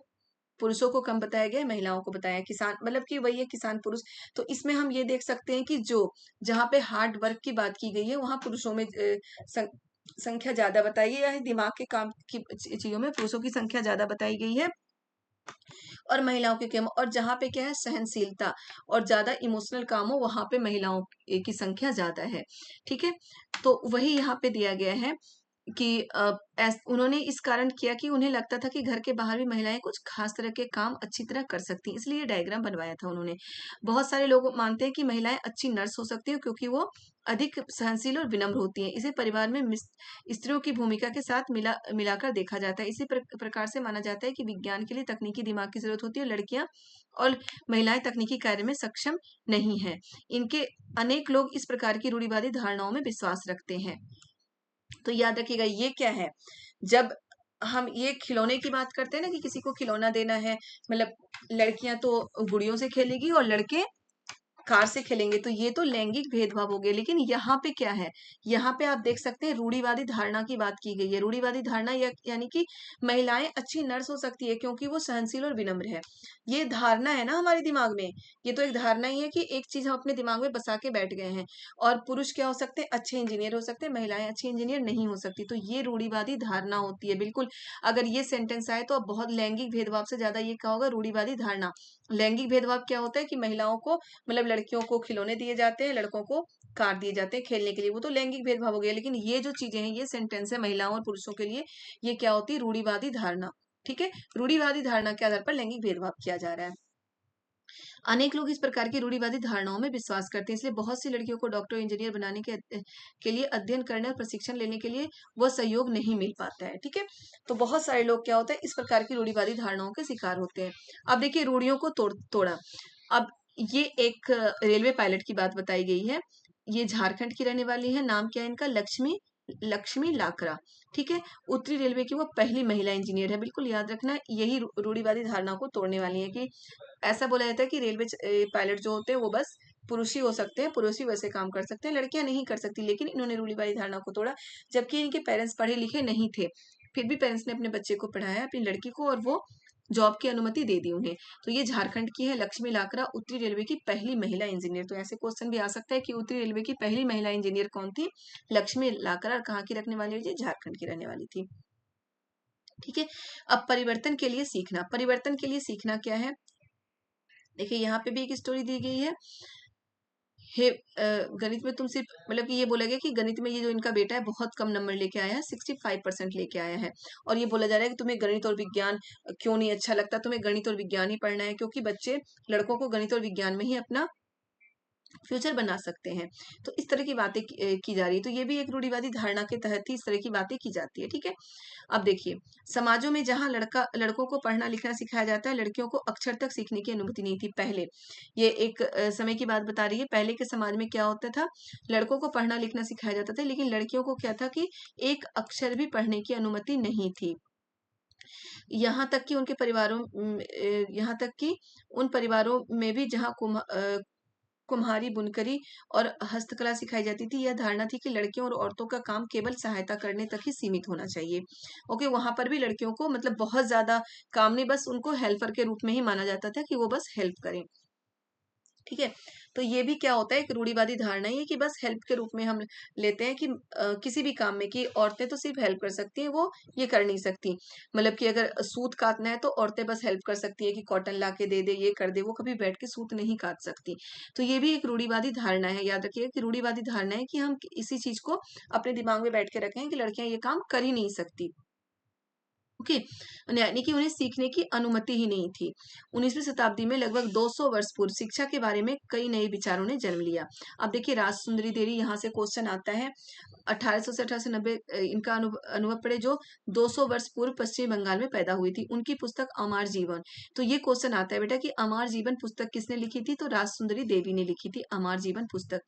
पुरुषों को कम बताया गया है, महिलाओं को बताया है। किसान मतलब कि वही है, किसान पुरुष। तो इसमें हम ये देख सकते हैं कि जो जहाँ पे हार्ड वर्क की बात की गई है वहां पुरुषों में संख्या ज्यादा बताई है, या दिमाग के काम की चीजों में पुरुषों की संख्या ज्यादा बताई गई है और महिलाओं के कम। और जहाँ पे क्या है, सहनशीलता और ज्यादा इमोशनल काम हो वहां पे महिलाओं की संख्या ज्यादा है। ठीक है, तो वही यहाँ पे दिया गया है कि उन्होंने इस कारण किया कि उन्हें लगता था कि घर के बाहर भी महिलाएं कुछ खास तरह के काम अच्छी तरह कर सकती हैं, इसलिए डायग्राम बनवाया था उन्होंने। बहुत सारे लोग मानते हैं कि महिलाएं अच्छी नर्स हो सकती हैं क्योंकि वो अधिक सहनशील और विनम्र होती हैं। इसे परिवार में स्त्रियों की भूमिका के साथ मिलाकर देखा जाता है। इसी प्रकार से माना जाता है कि विज्ञान के लिए तकनीकी दिमाग की जरूरत होती है, लड़कियां और महिलाएं तकनीकी कार्य में सक्षम नहीं है। इनके अनेक लोग इस प्रकार की रूढ़िवादी धारणाओं में विश्वास रखते हैं। तो याद रखिएगा ये क्या है, जब हम ये खिलौने की बात करते हैं ना कि किसी को खिलौना देना है, मतलब लड़कियां तो गुड़ियों से खेलेगी और लड़के कार से खेलेंगे, तो ये तो लैंगिक भेदभाव हो गया। लेकिन यहाँ पे क्या है, यहाँ पे आप देख सकते हैं रूढ़िवादी धारणा की बात की गई है। रूढ़िवादी धारणा यानी कि महिलाएं अच्छी नर्स हो सकती है क्योंकि वो सहनशील और विनम्र है। ये धारणा है ना हमारे दिमाग में, ये तो एक धारणा ही है कि एक चीज हम अपने दिमाग में बसा के बैठ गए हैं। और पुरुष क्या हो सकते हैं? अच्छे इंजीनियर हो सकते हैं, महिलाएं अच्छी इंजीनियर नहीं हो सकती। तो ये रूढ़िवादी धारणा होती है। बिल्कुल, अगर ये सेंटेंस आए तो अब बहुत लैंगिक भेदभाव से ज्यादा ये क्या होगा? रूढ़िवादी धारणा। लैंगिक भेदभाव क्या होता है कि महिलाओं को, मतलब लड़कियों को खिलौने दिए जाते हैं, लड़कों को कार दिए जाते हैं खेलने के लिए, वो तो लैंगिक भेदभाव हो गया। लेकिन ये जो चीजें हैं, ये सेंटेंस है महिलाओं और पुरुषों के लिए, ये क्या होती है? रूढ़िवादी धारणा। ठीक है, रूढ़िवादी धारणा के आधार पर लैंगिक भेदभाव किया जा रहा है। अनेक लोग इस प्रकार की रूढ़िवादी धारणाओं में विश्वास करते हैं, इसलिए बहुत सी लड़कियों को डॉक्टर इंजीनियर बनाने के लिए अध्ययन करने और प्रशिक्षण लेने के लिए वह सहयोग नहीं मिल पाता है। ठीक है, तो बहुत सारे लोग क्या होता है, इस प्रकार की रूढ़िवादी धारणाओं के शिकार होते हैं। अब देखिए रूढ़ियों को तोड़ा। अब ये एक रेलवे पायलट की बात बताई गई है। ये झारखंड की रहने वाली है, नाम क्या है इनका? लक्ष्मी लाकरा। ठीक है, उत्तरी रेलवे की वो पहली महिला इंजीनियर है। बिल्कुल याद रखना, यही रूढ़िवादी धारणा को तोड़ने वाली है कि ऐसा बोला जाता है कि रेलवे पायलट जो होते हैं वो बस पुरुष ही हो सकते हैं, पुरुष ही वैसे काम कर सकते हैं, लड़कियां नहीं कर सकती। लेकिन इन्होंने रूढ़िवादी धारणा को तोड़ा, जबकि इनके पेरेंट्स पढ़े लिखे नहीं थे, फिर भी पेरेंट्स ने अपने बच्चे को पढ़ाया, अपनी लड़की को, और वो जॉब की अनुमति दे दी उन्हें। तो ये झारखंड की है लक्ष्मी लाकरा, उत्तरी रेलवे की पहली महिला इंजीनियर। तो ऐसे क्वेश्चन भी आ सकता है कि उत्तरी रेलवे की पहली महिला इंजीनियर कौन थी? लक्ष्मी लाकरा। और कहाँ की रहने वाली थी? झारखंड की रहने वाली थी। ठीक है, अब परिवर्तन के लिए सीखना। परिवर्तन के लिए सीखना क्या है? देखिए यहाँ पे भी एक स्टोरी दी गई है। गणित में तुम सिर्फ, मतलब कि ये बोला गया कि गणित में ये जो इनका बेटा है बहुत कम नंबर लेके आया है, 65% लेके आया है। और ये बोला जा रहा है कि तुम्हें गणित और विज्ञान क्यों नहीं अच्छा लगता, तुम्हें गणित और विज्ञान ही पढ़ना है, क्योंकि बच्चे, लड़कों को गणित और विज्ञान में ही अपना फ्यूचर बना सकते हैं। तो इस तरह की बातें की जा रही है। तो ये भी एक रूढ़िवादी धारणा के तहत ही इस तरह की बातें की जाती है। ठीक है, अब देखिए, समाजों में जहां लड़कों को पढ़ना लिखना सिखाया जाता है, लड़कियों को अक्षर तक सीखने की अनुमति नहीं थी पहले। ये एक समय की बात बता रही है। पहले के समाज में क्या होता था? लड़कों को पढ़ना लिखना सिखाया जाता था, लेकिन लड़कियों को क्या था कि एक अक्षर भी पढ़ने की अनुमति नहीं थी। यहाँ तक कि उनके परिवारों यहाँ तक कि उन परिवारों में भी जहाँ कुम्हारी, बुनकरी और हस्तकला सिखाई जाती थी, यह धारणा थी कि लड़कियों और औरतों का काम केवल सहायता करने तक ही सीमित होना चाहिए। ओके, वहां पर भी लड़कियों को मतलब बहुत ज्यादा काम नहीं, बस उनको हेल्पर के रूप में ही माना जाता था कि वो बस हेल्प करें। ठीक है, तो ये भी क्या होता है? एक रूढ़िवादी धारणा है कि बस हेल्प के रूप में हम लेते हैं कि किसी भी काम में कि औरतें तो सिर्फ हेल्प कर सकती हैं, वो ये कर नहीं सकती। मतलब कि अगर सूत काटना है तो औरतें बस हेल्प कर सकती है कि कॉटन ला के दे दे, ये कर दे, वो कभी बैठ के सूत नहीं काट सकती। तो ये भी एक रूढ़िवादी धारणा है। याद रखिए कि रूढ़िवादी धारणा है कि हम इसी चीज को अपने दिमाग में बैठ के रखें कि लड़कियां ये काम कर ही नहीं सकती। ओके, यानी कि उन्हें सीखने की अनुमति ही नहीं थी। 19वीं शताब्दी में लगभग 200 वर्ष पूर्व शिक्षा के बारे में कई नए विचारों ने जन्म लिया। अब देखिए, राजसुंदरी देवी, यहाँ से क्वेश्चन आता है। 1800 से 1890 इनका अनुभव पढ़े, जो 200 वर्ष पूर्व पश्चिम बंगाल में पैदा हुई थी। उनकी पुस्तक अमर जीवन। तो ये क्वेश्चन आता है बेटा कि अमर जीवन पुस्तक किसने लिखी थी? तो राजसुंदरी देवी ने लिखी थी अमर जीवन पुस्तक।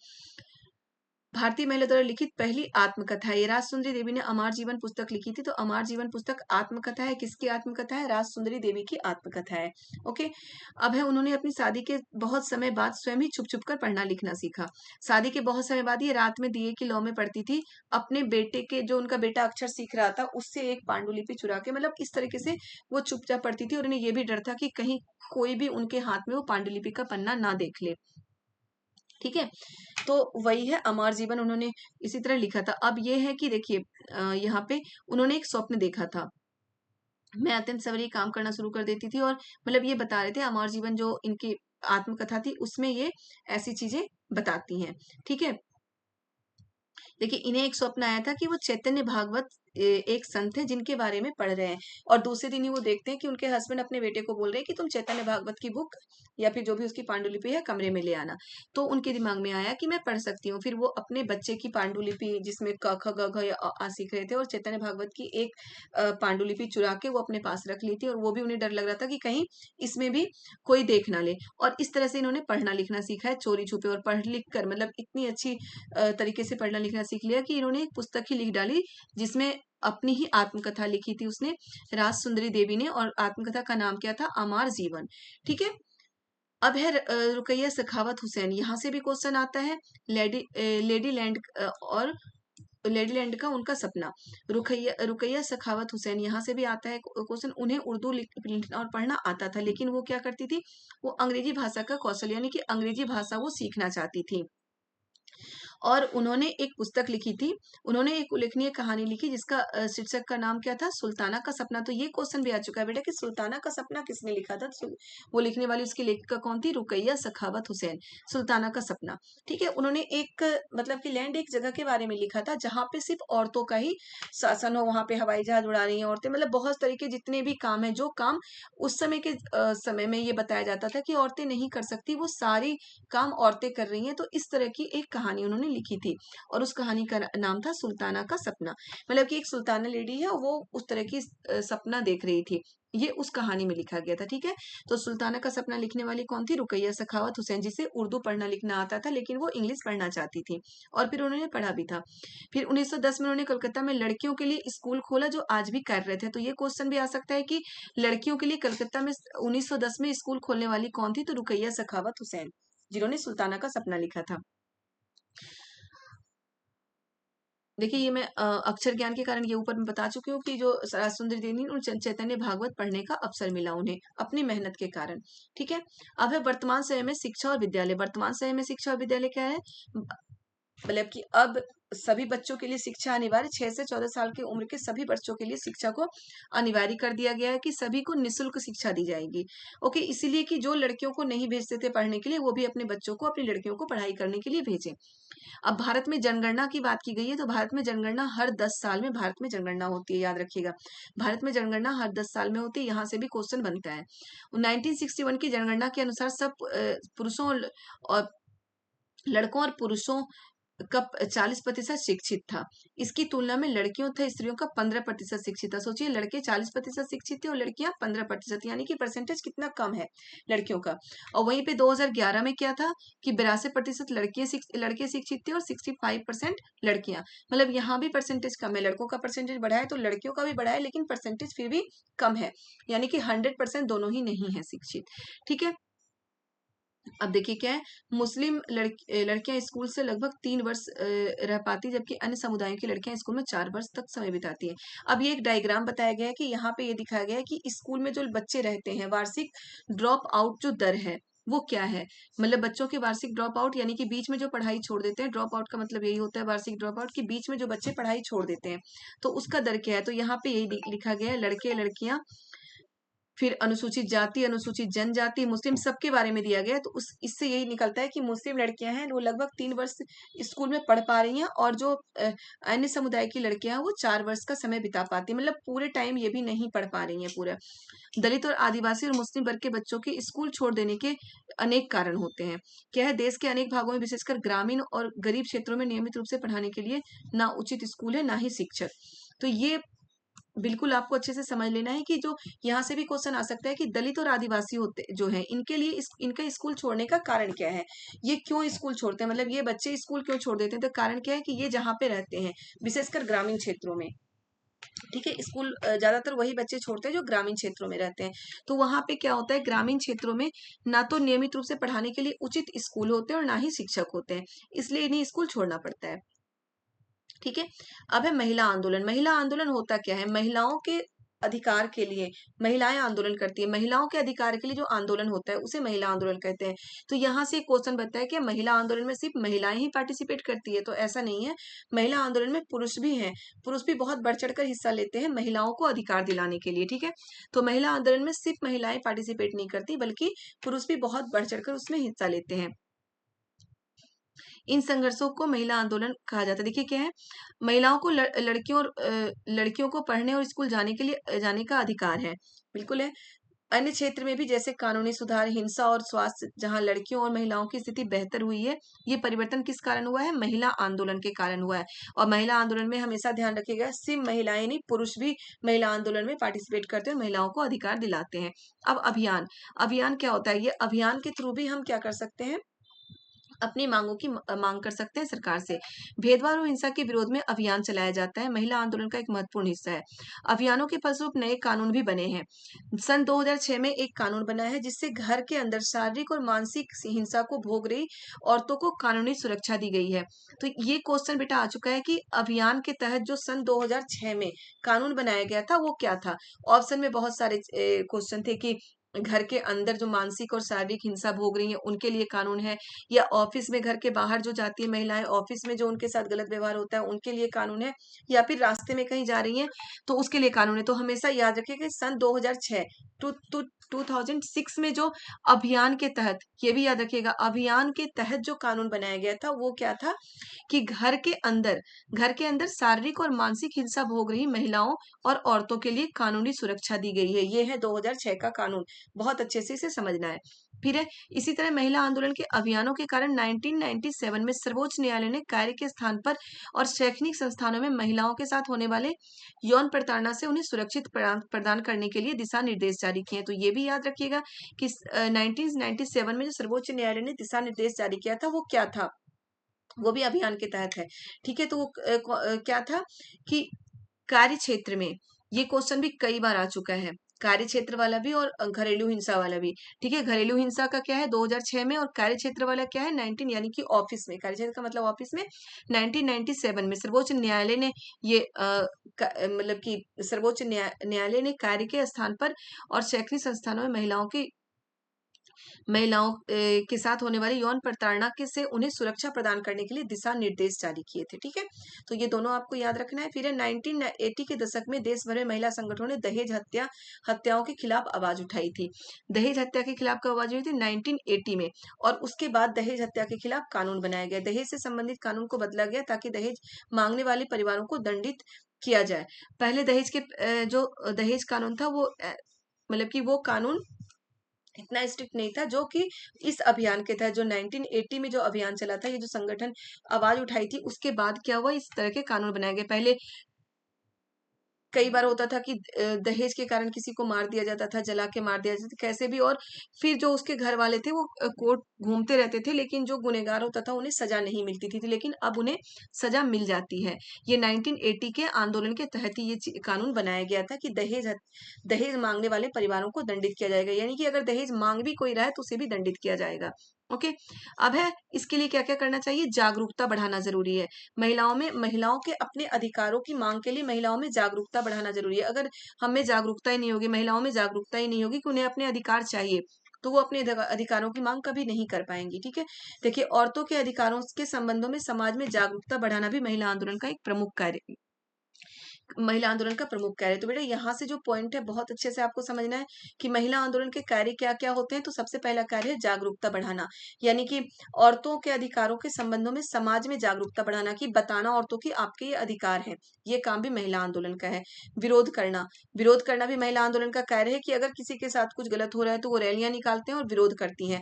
भारतीय महिला द्वारा लिखित पहली आत्मकथा है। ये राजसुंदरी देवी ने अमर जीवन पुस्तक लिखी थी। तो अमर जीवन पुस्तक आत्मकथा है। किसकी आत्मकथा है? राजसुंदरी देवी की आत्मकथा है। ओके, अब है, उन्होंने अपनी शादी के बहुत समय बाद स्वयं ही छुप छुप कर पढ़ना लिखना सीखा। शादी के बहुत समय बाद ये रात में दिए की लौ में पढ़ती थी। अपने बेटे के, जो उनका बेटा अक्षर सीख रहा था, उससे एक पांडुलिपि चुरा के, मतलब इस तरीके से वो चुपचाप पढ़ती थी। और उन्हें ये भी डर था कि कहीं कोई भी उनके हाथ में वो पांडुलिपि का पन्ना ना देख ले। ठीक है, तो वही है अमर जीवन, उन्होंने इसी तरह लिखा था। अब ये है कि देखिए, यहाँ पे उन्होंने एक स्वप्न देखा था। मैं अत्यंत सवेरे काम करना शुरू कर देती थी, और मतलब ये बता रहे थे, अमर जीवन जो इनकी आत्मकथा थी उसमें ये ऐसी चीजें बताती हैं। ठीक है, देखिए, इन्हें एक स्वप्न आया था कि वो चैतन्य भागवत एक संत है जिनके बारे में पढ़ रहे हैं, और दूसरे दिन ही वो देखते हैं कि उनके हस्बैंड अपने बेटे को बोल रहे हैं कि तुम चैतन्य भागवत की बुक या फिर जो भी उसकी पांडुलिपि है कमरे में ले आना। तो उनके दिमाग में आया कि मैं पढ़ सकती हूँ। फिर वो अपने बच्चे की पांडुलिपि, जिसमें क ख ग घ या अ आ सीख रहे थे, और चैतन्य भागवत की एक पांडुलिपि चुरा के वो अपने पास रख ली थी। और वो भी उन्हें डर लग रहा था कि कहीं इसमें भी कोई देख ना ले। और इस तरह से इन्होंने पढ़ना लिखना सीखा है, चोरी छुपे, और पढ़ लिख कर, मतलब इतनी अच्छी तरीके से पढ़ना लिखना सीख लिया कि इन्होंने एक पुस्तक ही लिख डाली, जिसमें अपनी ही आत्मकथा लिखी थी उसने, राजसुंदरी देवी ने। और आत्मकथा का नाम क्या था? अमर जीवन। ठीक है, अब है रुकैया सखावत हुसैन। यहाँ से भी क्वेश्चन आता है। लेडी लैंड और लेडी लैंड का उनका सपना। रुकैया रुकैया सखावत हुसैन, यहाँ से भी आता है क्वेश्चन। उन्हें उर्दू लिखना और पढ़ना आता था, लेकिन वो क्या करती थी? वो अंग्रेजी भाषा का कौशल, यानी कि अंग्रेजी भाषा वो सीखना चाहती थी। और उन्होंने एक पुस्तक लिखी थी। उन्होंने एक उल्लेखनीय कहानी लिखी जिसका शीर्षक का नाम क्या था? सुल्ताना का सपना। तो ये क्वेश्चन भी आ चुका है बेटा कि सुल्ताना का सपना किसने लिखा था? वो लिखने वाली उसकी लेखिका कौन थी? रुकैया सखावत हुसैन। सुल्ताना का सपना। ठीक है, उन्होंने एक, मतलब कि लैंड, एक जगह के बारे में लिखा था जहां पे सिर्फ औरतों का ही शासन हो। वहां पे हवाई जहाज उड़ा रही हैं औरतें, मतलब बहुत तरीके जितने भी काम है, जो काम उस समय के समय में ये बताया जाता था कि औरतें नहीं कर सकती, वो सारी काम औरतें कर रही हैं। तो इस तरह की एक कहानी उन्होंने लिखी थी, और उस कहानी का नाम था सुल्ताना का सपना। मतलब कि एक सुल्ताना लेडी है, वो उस तरह की सपना देख रही थी। ये उस कहानी में लिखा गया था। ठीक है, तो सुल्ताना का सपना लिखने वाली कौन थी? रुकैया सखावत हुसैन, जिसे उर्दू पढ़ना लिखना आता था, लेकिन वो इंग्लिश पढ़ना चाहती थी, और फिर उन्होंने पढ़ा भी था। फिर 1910 में उन्होंने कलकत्ता में लड़कियों के लिए स्कूल खोला, जो आज भी कार्यरत है। तो ये क्वेश्चन भी आ सकता है कि लड़कियों के लिए कलकत्ता में 1910 में स्कूल खोलने वाली कौन थी? तो रुकैया सखावत हुसैन। जिन्होंने सुल्ताना का सपना लिखा था। देखिए ये मैं अक्षर ज्ञान के कारण ये ऊपर मैं बता चुकी हूँ कि जो राजसुंदरी देवी और चैतन्य भागवत पढ़ने का अवसर मिला उन्हें अपनी मेहनत के कारण। ठीक है, अब है वर्तमान समय में शिक्षा और विद्यालय। वर्तमान समय में शिक्षा और विद्यालय क्या है, मतलब कि अब सभी बच्चों के लिए शिक्षा अनिवार्य, 6 से 14 साल की उम्र के सभी बच्चों के लिए शिक्षा को अनिवार्य कर दिया गया है कि सभी को निःशुल्क शिक्षा दी जाएगी। ओके, इसीलिए कि जो लड़कियों को नहीं भेजते थे पढ़ने के लिए, वो भी अपने बच्चों को, अपनी लड़कियों को पढ़ाई करने के लिए भेजें। अब भारत में जनगणना की बात की गई है, तो भारत में जनगणना हर 10 साल में भारत में जनगणना होती है, याद रखिएगा। भारत में जनगणना हर 10 साल में होती है, यहाँ से भी क्वेश्चन बनता है। 1961 की जनगणना के अनुसार सब पुरुषों और लड़कों और पुरुषों का 40% शिक्षित था। इसकी तुलना में लड़कियों तथा स्त्रियों का 15% शिक्षित था। सोचिए, लड़के 40% शिक्षित थे और लड़कियां 15%, यानी कि परसेंटेज कितना कम है लड़कियों का। और वहीं पे 2011 में क्या था कि 82% लड़के शिक्षित थे और 65% लड़कियां। मतलब यहाँ भी परसेंटेज कम है, लड़कों का परसेंटेज बढ़ा है तो लड़कियों का भी बढ़ा है, लेकिन परसेंटेज फिर भी कम है, यानी कि 100% दोनों ही नहीं है शिक्षित। ठीक है, अब देखिए क्या है, मुस्लिम लड़कियां स्कूल से लगभग 3 वर्ष रह पाती, जबकि अन्य समुदायों की लड़कियां स्कूल में 4 वर्ष तक समय बिताती हैं। अब ये एक डायग्राम बताया गया है कि यहाँ पे ये दिखाया गया है कि स्कूल में जो बच्चे रहते हैं, वार्षिक ड्रॉप आउट जो दर है वो क्या है। मतलब बच्चों के वार्षिक ड्रॉप आउट, यानी कि बीच में जो पढ़ाई छोड़ देते हैं, ड्रॉप आउट का मतलब यही होता है वार्षिक ड्रॉप आउट, कि बीच में जो बच्चे पढ़ाई छोड़ देते हैं, तो उसका दर क्या है। तो यहाँ पे यही लिखा गया है, लड़के लड़कियां, फिर अनुसूचित जाति, अनुसूचित जनजाति, मुस्लिम, सबके बारे में दिया गया है। तो उस इससे यही निकलता है कि मुस्लिम लड़कियां हैं वो लगभग 3 वर्ष स्कूल में पढ़ पा रही हैं, और जो अन्य समुदाय की लड़कियां हैं वो 4 वर्ष का समय बिता पाती, मतलब पूरे टाइम ये भी नहीं पढ़ पा रही हैं पूरा। दलित और आदिवासी और मुस्लिम वर्ग के बच्चों के स्कूल छोड़ देने के अनेक कारण होते हैं। क्या है, देश के अनेक भागों में विशेषकर ग्रामीण और गरीब क्षेत्रों में नियमित रूप से पढ़ाने के लिए ना उचित स्कूल है, ना ही शिक्षक। तो ये बिल्कुल आपको अच्छे से समझ लेना है कि जो यहाँ से भी क्वेश्चन आ सकता है कि दलित और आदिवासी होते जो है, इनके लिए इनका स्कूल छोड़ने का कारण क्या है, ये क्यों स्कूल छोड़ते हैं, मतलब ये बच्चे स्कूल क्यों छोड़ देते हैं। तो कारण क्या है कि ये जहाँ पे रहते हैं, विशेषकर ग्रामीण क्षेत्रों में, ठीक है, स्कूल ज्यादातर वही बच्चे छोड़ते हैं जो ग्रामीण क्षेत्रों में रहते हैं। तो वहां पे क्या होता है, ग्रामीण क्षेत्रों में ना तो नियमित रूप से पढ़ाने के लिए उचित स्कूल होते हैं और ना ही शिक्षक होते हैं, इसलिए इन्हें स्कूल छोड़ना पड़ता है। ठीक है, अब है महिला आंदोलन। महिला आंदोलन होता क्या है, महिलाओं के अधिकार के लिए महिलाएं आंदोलन करती है, महिलाओं के अधिकार के लिए जो आंदोलन होता है उसे महिला आंदोलन कहते हैं। तो यहाँ से क्वेश्चन बनता है कि महिला आंदोलन में सिर्फ महिलाएं ही पार्टिसिपेट करती है, तो ऐसा नहीं है, महिला आंदोलन में पुरुष भी हैं, पुरुष भी बहुत बढ़ चढ़कर हिस्सा लेते हैं महिलाओं को अधिकार दिलाने के लिए। ठीक है, तो महिला आंदोलन में सिर्फ महिलाएं पार्टिसिपेट नहीं करती, बल्कि पुरुष भी बहुत बढ़ चढ़कर उसमें हिस्सा लेते हैं। इन संघर्षों को महिला आंदोलन कहा जाता है। देखिए क्या है, महिलाओं को लड़कियों को पढ़ने और स्कूल जाने के लिए जाने का अधिकार है, बिल्कुल है। अन्य क्षेत्र में भी, जैसे कानूनी सुधार, हिंसा और स्वास्थ्य, जहां लड़कियों और महिलाओं की स्थिति बेहतर हुई है, ये परिवर्तन किस कारण हुआ है, महिला आंदोलन के कारण हुआ है। और महिला आंदोलन में हमेशा ध्यान रखिएगा, सिर्फ महिलाएं नहीं, पुरुष भी महिला आंदोलन में पार्टिसिपेट करते हैं और महिलाओं को अधिकार दिलाते हैं। अब अभियान, अभियान क्या होता है, ये अभियान के थ्रू भी हम क्या कर सकते हैं, अपनी मांगों की मांग कर सकते हैं सरकार से। भेदभाव और हिंसा के विरोध में अभियान चलाया जाता है, महिला आंदोलन का एक महत्वपूर्ण हिस्सा है। अभियानों के फलस्वरूप नए कानून भी बने हैं। सन 2006 में एक कानून बना है जिससे घर के अंदर शारीरिक और मानसिक हिंसा को भोग रही औरतों को कानूनी सुरक्षा दी गई है। तो ये क्वेश्चन बेटा आ चुका है कि अभियान के तहत जो सन 2006 में कानून बनाया गया था वो क्या था। ऑप्शन में बहुत सारे क्वेश्चन थे कि घर के अंदर जो मानसिक और शारीरिक हिंसा भोग रही है उनके लिए कानून है, या ऑफिस में, घर के बाहर जो जाती है महिलाएं, ऑफिस में जो उनके साथ गलत व्यवहार होता है उनके लिए कानून है, या फिर रास्ते में कहीं जा रही हैं तो उसके लिए कानून है। तो हमेशा याद रखिए कि सन 2006 टू 2006 में जो अभियान के तहत, ये भी याद रखिएगा, अभियान के तहत जो कानून बनाया गया था वो क्या था कि घर के अंदर शारीरिक और मानसिक हिंसा भोग रही महिलाओं और औरतों के लिए कानूनी सुरक्षा दी गई है। ये है 2006 का कानून, बहुत अच्छे से इसे समझना है। फिर है, इसी तरह महिला आंदोलन के अभियानों के कारण 1997 में सर्वोच्च न्यायालय ने कार्य के स्थान पर और शैक्षणिक संस्थानों में महिलाओं के साथ होने वाले यौन प्रताड़ना से उन्हें सुरक्षित प्रदान करने के लिए दिशा निर्देश जारी किए हैं। तो ये भी याद रखिएगा कि 1997 में जो सर्वोच्च न्यायालय ने दिशा निर्देश जारी किया था वो क्या था, वो भी अभियान के तहत है। ठीक है, तो वो क्या था कि कार्य क्षेत्र में, ये क्वेश्चन भी कई बार आ चुका है, कार्य क्षेत्र वाला भी और घरेलू हिंसा वाला भी। ठीक है, घरेलू हिंसा का क्या है 2006 में, और कार्य क्षेत्र वाला क्या है 19 यानी कि ऑफिस में, कार्य क्षेत्र का मतलब ऑफिस में 1997 में सर्वोच्च न्यायालय ने ये मतलब कि सर्वोच्च न्यायालय ने कार्य के स्थान पर और शैक्षणिक संस्थानों में महिलाओं के साथ होने वाली यौन प्रताड़ना के से उन्हें सुरक्षा प्रदान करने के लिए दिशा निर्देश जारी किए थे। ठीक है, तो ये दोनों आपको याद रखना है। फिर 1980 के दशक में देश भर में महिला संगठनों ने दहेज हत्याओं के खिलाफ आवाज उठाई थी। दहेज हत्या के खिलाफ कब आवाज हुई थी 1980 में, और उसके बाद दहेज हत्या के खिलाफ कानून बनाया गया। दहेज से संबंधित कानून को बदला गया ताकि दहेज मांगने वाले परिवारों को दंडित किया जाए। पहले दहेज के जो दहेज कानून था वो मतलब कि वो कानून इतना स्ट्रिक्ट नहीं था जो कि इस अभियान के तहत जो 1980 में जो अभियान चला था, ये जो संगठन आवाज उठाई थी, उसके बाद क्या हुआ, इस तरह के कानून बनाए गए। पहले कई बार होता था कि दहेज के कारण किसी को मार दिया जाता था, जला के मार दिया जाता था, कैसे भी, और फिर जो उसके घर वाले थे वो कोर्ट घूमते रहते थे, लेकिन जो गुनहगार होता था उन्हें सजा नहीं मिलती थी, लेकिन अब उन्हें सजा मिल जाती है। ये 1980 के आंदोलन के तहत ही ये कानून बनाया गया था कि दहेज मांगने वाले परिवारों को दंडित किया जाएगा, यानी कि अगर दहेज मांग भी कोई रहा है तो उसे भी दंडित किया जाएगा। ओके, अब है इसके लिए क्या क्या करना चाहिए, जागरूकता बढ़ाना जरूरी है। महिलाओं के अपने अधिकारों की मांग के लिए महिलाओं में जागरूकता बढ़ाना जरूरी है। अगर हमें जागरूकता ही नहीं होगी, महिलाओं में जागरूकता ही नहीं होगी कि उन्हें अपने अधिकार चाहिए, तो वो अपने अधिकारों की मांग कभी नहीं कर पाएंगी। ठीक है, देखिए, औरतों के अधिकारों के संबंधों में समाज में जागरूकता बढ़ाना भी महिला आंदोलन का एक प्रमुख कार्य, महिला आंदोलन का प्रमुख कार्य। तो बेटा यहाँ से जो पॉइंट है बहुत अच्छे से आपको समझना है कि महिला आंदोलन के कार्य क्या क्या होते हैं। तो सबसे पहला कार्य है जागरूकता बढ़ाना, यानी कि औरतों के अधिकारों के संबंधों में समाज में जागरूकता बढ़ाना, कि बताना औरतों की आपके ये अधिकार हैं। ये काम भी महिला आंदोलन का है। विरोध करना भी महिला आंदोलन का कार्य है, कि अगर किसी के साथ कुछ गलत हो रहा है तो वो रैलियां निकालते हैं और विरोध करती हैं,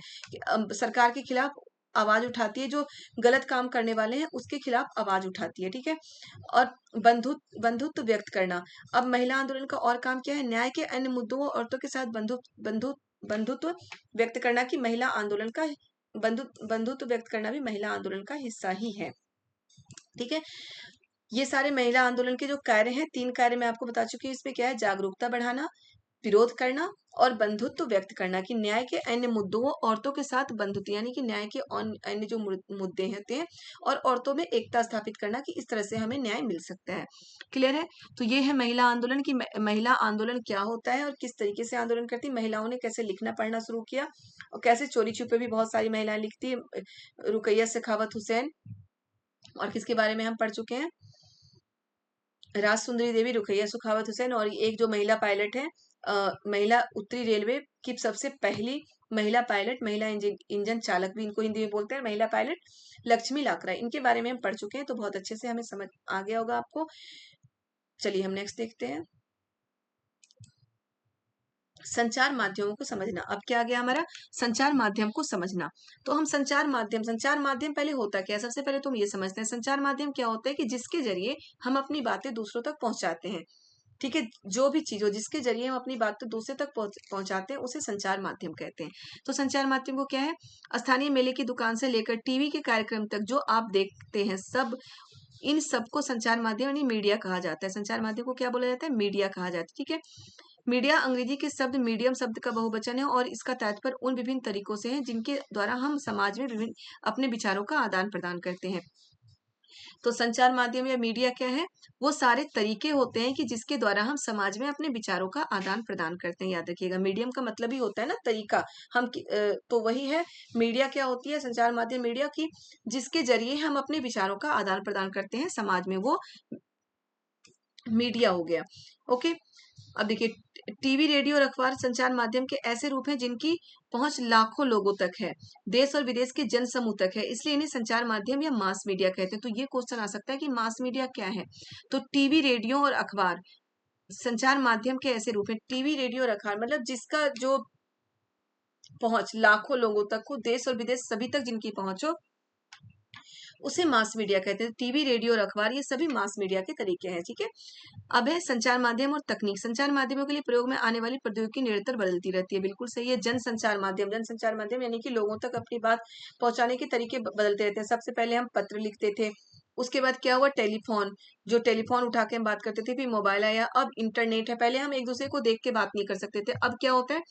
सरकार के खिलाफ आवाज उठाती है, जो गलत काम करने वाले हैं उसके खिलाफ आवाज उठाती है। ठीक है, और बंधुत्व व्यक्त करना। अब महिला आंदोलन का और काम क्या है, न्याय के अन्य मुद्दों और औरतों के साथ बंधुत्व व्यक्त करना, कि महिला आंदोलन का बंधुत्व व्यक्त करना भी महिला आंदोलन का हिस्सा ही है। ठीक है, ये सारे महिला आंदोलन के जो कार्य हैं, 3 कार्य मैं आपको बता चुकी हूँ। इसमें क्या है, जागरूकता बढ़ाना, विरोध करना और बंधुत्व व्यक्त करना, कि न्याय के अन्य मुद्दों, औरतों के साथ बंधुत्व, यानी कि न्याय के अन्य जो मुद्दे होते हैं, और औरतों में एकता स्थापित करना, कि इस तरह से हमें न्याय मिल सकता है। क्लियर है, तो ये है महिला आंदोलन की महिला आंदोलन क्या होता है और किस तरीके से आंदोलन करती है, महिलाओं ने कैसे लिखना पढ़ना शुरू किया, और कैसे चोरी छुपे भी बहुत सारी महिलाएं लिखती है। रुकैया सखावत हुसैन, और किसके बारे में हम पढ़ चुके हैं, राज सुंदरी देवी, रुकैया सुखावत हुसैन, और एक जो महिला पायलट है, महिला उत्तरी रेलवे की सबसे पहली महिला पायलट, महिला इंजन चालक भी इनको हिंदी में बोलते हैं, महिला पायलट लक्ष्मी लाकरा, इनके बारे में हम पढ़ चुके हैं। तो बहुत अच्छे से हमें समझ आ गया होगा आपको। चलिए हम नेक्स्ट देखते हैं, संचार माध्यमों को समझना। अब क्या आ गया हमारा, संचार माध्यम को समझना। तो हम संचार माध्यम पहले होता क्या है, सबसे पहले तो हम ये समझते हैं संचार माध्यम क्या होता है, कि जिसके जरिए हम अपनी बातें दूसरों तक पहुंचाते हैं। ठीक है, जो भी चीज हो जिसके जरिए हम अपनी बात तो दूसरे तक पहुंचाते हैं, उसे संचार माध्यम कहते हैं। तो संचार माध्यम को क्या है, स्थानीय मेले की दुकान से लेकर टीवी के कार्यक्रम तक जो आप देखते हैं, इन सबको संचार माध्यम यानी मीडिया कहा जाता है। संचार माध्यम को क्या बोला जाता है, मीडिया कहा जाता है। ठीक है, मीडिया अंग्रेजी के शब्द मीडियम शब्द का बहुवचन है, और इसका तात्पर्य उन विभिन्न तरीकों से है जिनके द्वारा हम समाज में विभिन्न अपने विचारों का आदान प्रदान करते हैं। तो संचार माध्यम या मीडिया क्या है, वो सारे तरीके होते हैं कि जिसके द्वारा हम समाज में अपने विचारों का आदान प्रदान करते हैं। याद रखिएगा, मीडियम का मतलब ही होता है ना तरीका, तो वही है मीडिया। क्या होती है संचार माध्यम, मीडिया की जिसके जरिए हम अपने विचारों का आदान प्रदान करते हैं समाज में, वो मीडिया हो गया। ओके, अब देखिए, टीवी, रेडियो और अखबार संचार माध्यम के ऐसे रूप हैं जिनकी पहुंच लाखों लोगों तक है, देश और विदेश के जन समूह तक है, इसलिए इन्हें संचार माध्यम या मास मीडिया कहते हैं। तो ये क्वेश्चन आ सकता है कि मास मीडिया क्या है, तो टीवी, रेडियो और अखबार संचार माध्यम के ऐसे रूप हैं। टीवी, रेडियो और अखबार मतलब जिसका जो पहुंच लाखों लोगों तक हो, देश और विदेश सभी तक जिनकी पहुंच हो, उसे मास मीडिया कहते हैं। टीवी, रेडियो और अखबार ये सभी मास मीडिया के तरीके हैं। ठीक है, अब है संचार माध्यम और तकनीक। संचार माध्यमों के लिए प्रयोग में आने वाली प्रौद्योगिकी निरंतर बदलती रहती है। बिल्कुल सही है। जन संचार माध्यम यानी कि लोगों तक अपनी बात पहुंचाने के तरीके बदलते रहते हैं। सबसे पहले हम पत्र लिखते थे, उसके बाद क्या हुआ, टेलीफोन, जो टेलीफोन उठा के हम बात करते थे, फिर मोबाइल आया, अब इंटरनेट है। पहले हम एक दूसरे को देख के बात नहीं कर सकते थे, अब क्या होता है,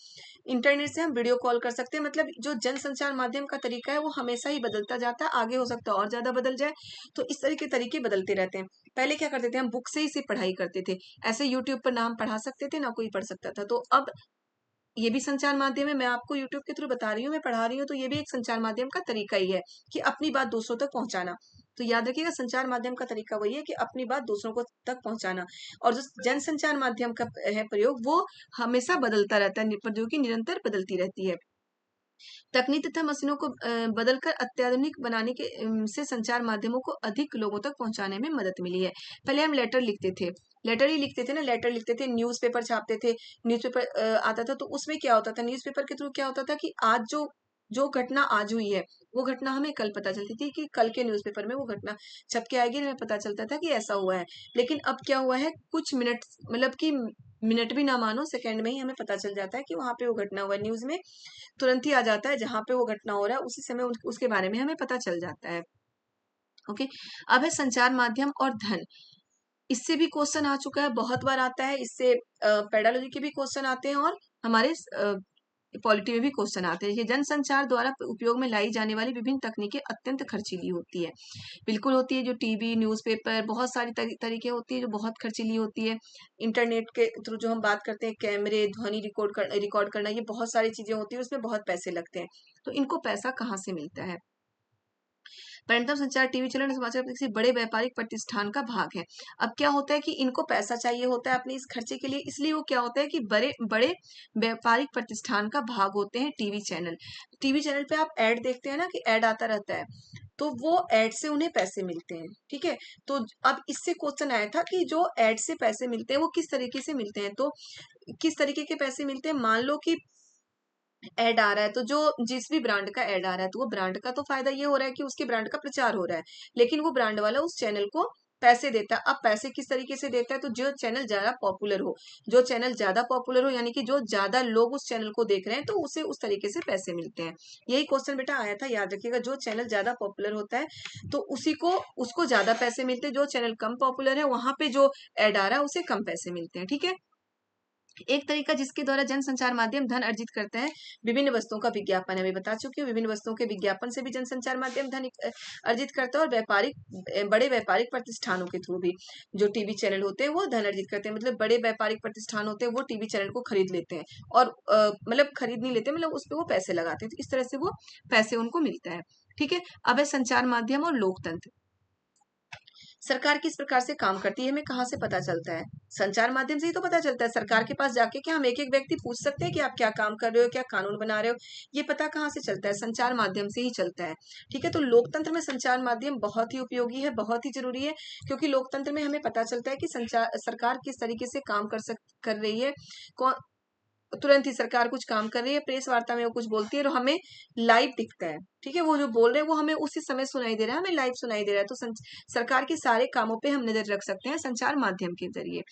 इंटरनेट से हम वीडियो कॉल कर सकते हैं। मतलब जो जनसंचार माध्यम का तरीका है वो हमेशा ही बदलता जाता है, आगे हो सकता है और ज्यादा बदल जाए। तो इस तरह के तरीके बदलते रहते हैं। पहले क्या करते थे, हम बुक से ही सिर्फ पढ़ाई करते थे, ऐसे यूट्यूब पर ना हम पढ़ा सकते थे ना कोई पढ़ सकता था। तो अब ये भी संचार माध्यम है, मैं आपको यूट्यूब के थ्रू बता रही हूँ, मैं पढ़ा रही हूँ, तो ये भी एक संचार माध्यम का तरीका ही है कि अपनी बात दूसरों तक पहुंचाना। तो याद रखिएगा, संचार माध्यम का तरीका वही है कि अपनी बात दूसरों को तक पहुंचाना। और जो जनसंचार माध्यम का है प्रयोग, वो हमेशा बदलता रहता है, प्रौद्योगिकी निरंतर बदलती रहती है। तकनीक तथा मशीनों को बदलकर अत्याधुनिक बनाने के से संचार माध्यमों को अधिक लोगों तक पहुंचाने में मदद मिली है। पहले हम लेटर लिखते थे, लेटर ही लिखते थे ना, लेटर लिखते थे, न्यूज़पेपर छापते थे, न्यूज़पेपर आता था, तो उसमें क्या होता था, न्यूज़पेपर के थ्रू क्या होता था कि आज जो जो घटना आज हुई है, वो घटना हमें कल पता चलती थी कि कल के न्यूज़पेपर में वो घटना छप के आएगी, हमें पता चलता था कि ऐसा हुआ है। लेकिन अब क्या हुआ है, कुछ मिनट, मतलब कि मिनट भी ना मानो, सेकंड में ही हमें पता चल जाता है कि वहां पे वो घटना हुआ है। न्यूज में तुरंत ही आ जाता है, जहां पे वो घटना हो रहा है उसी समय उसके बारे में हमें पता चल जाता है। ओके, अब है संचार माध्यम और धन। इससे भी क्वेश्चन आ चुका है, बहुत बार आता है, इससे पेडालॉजी के भी क्वेश्चन आते हैं और हमारे पॉलिटी में भी क्वेश्चन आते हैं। ये जनसंचार द्वारा उपयोग में लाई जाने वाली विभिन्न तकनीकें अत्यंत खर्चीली होती है, बिल्कुल होती है। जो टीवी, न्यूज़पेपर, बहुत सारी तरीके होती है जो बहुत खर्चीली होती है। इंटरनेट के थ्रू जो हम बात करते हैं, कैमरे, ध्वनि रिकॉर्ड करना, ये बहुत सारी चीजें होती है, उसमें बहुत पैसे लगते हैं। तो इनको पैसा कहाँ से मिलता है? परिणतम संचार टीवी चैनल समाचार किसी बड़े व्यापारिक प्रतिष्ठान का भाग है। अब क्या होता है कि इनको पैसा चाहिए होता है अपने इस खर्चे के लिए, इसलिए वो क्या होता है कि बड़े बड़े व्यापारिक प्रतिष्ठान का भाग होते हैं टीवी चैनल। टीवी चैनल पे आप ऐड देखते हैं ना कि ऐड आता रहता है, तो वो ऐड से उन्हें पैसे मिलते हैं, ठीक है। तो अब इससे क्वेश्चन आया था कि जो ऐड से पैसे मिलते हैं वो किस तरीके से मिलते हैं, तो किस तरीके के पैसे मिलते हैं, मान लो कि ऐड आ रहा है, तो जो जिस भी ब्रांड का ऐड आ रहा है, तो वो ब्रांड का तो फायदा ये हो रहा है कि उसके ब्रांड का प्रचार हो रहा है, लेकिन वो ब्रांड वाला उस चैनल को पैसे देता है। अब पैसे किस तरीके से देता है, तो जो चैनल ज्यादा पॉपुलर हो, जो चैनल ज्यादा पॉपुलर हो यानी कि जो ज्यादा लोग उस चैनल को देख रहे हैं, तो उसे उस तरीके से पैसे मिलते हैं। यही क्वेश्चन बेटा आया था, याद रखिएगा, जो चैनल ज्यादा पॉपुलर होता है तो उसी को उसको ज्यादा पैसे मिलते हैं, जो चैनल कम पॉपुलर है वहां पे जो ऐड आ रहा है उसे कम पैसे मिलते हैं, ठीक है। एक तरीका जिसके द्वारा जनसंचार माध्यम धन अर्जित करते हैं, विभिन्न वस्तुओं का विज्ञापन है। मैं बता चुकी हूँ, विभिन्न वस्तुओं के विज्ञापन से भी जनसंचार माध्यम धन अर्जित करता है, और बड़े व्यापारिक प्रतिष्ठानों के थ्रू भी जो टीवी चैनल होते हैं वो धन अर्जित करते हैं। मतलब बड़े व्यापारिक प्रतिष्ठान होते हैं वो टीवी चैनल को खरीद लेते हैं, और मतलब खरीद नहीं लेते, मतलब उस पर वो पैसे लगाते हैं, तो इस तरह से वो पैसे उनको मिलता है, ठीक है। अब है संचार माध्यम और लोकतंत्र। सरकार किस प्रकार से काम करती है, हमें कहाँ से पता चलता है? संचार माध्यम से ही तो पता चलता है। सरकार के पास जाके क्या हम एक एक व्यक्ति पूछ सकते हैं कि आप क्या काम कर रहे हो, क्या कानून बना रहे हो? ये पता कहाँ से चलता है? संचार माध्यम से ही चलता है, ठीक है। तो लोकतंत्र में संचार माध्यम बहुत ही उपयोगी है, बहुत ही जरूरी है, क्योंकि लोकतंत्र में हमें पता चलता है कि सरकार किस तरीके से काम कर रही है। कौन तुरंत ही सरकार कुछ काम कर रही है, प्रेस वार्ता में वो कुछ बोलती है और हमें लाइव दिखता है, ठीक है। वो जो बोल रहे हैं वो हमें उसी समय सुनाई दे रहा है, हमें लाइव सुनाई दे रहा है। तो सरकार के सारे कामों पे हम नजर रख सकते हैं संचार माध्यम के जरिए।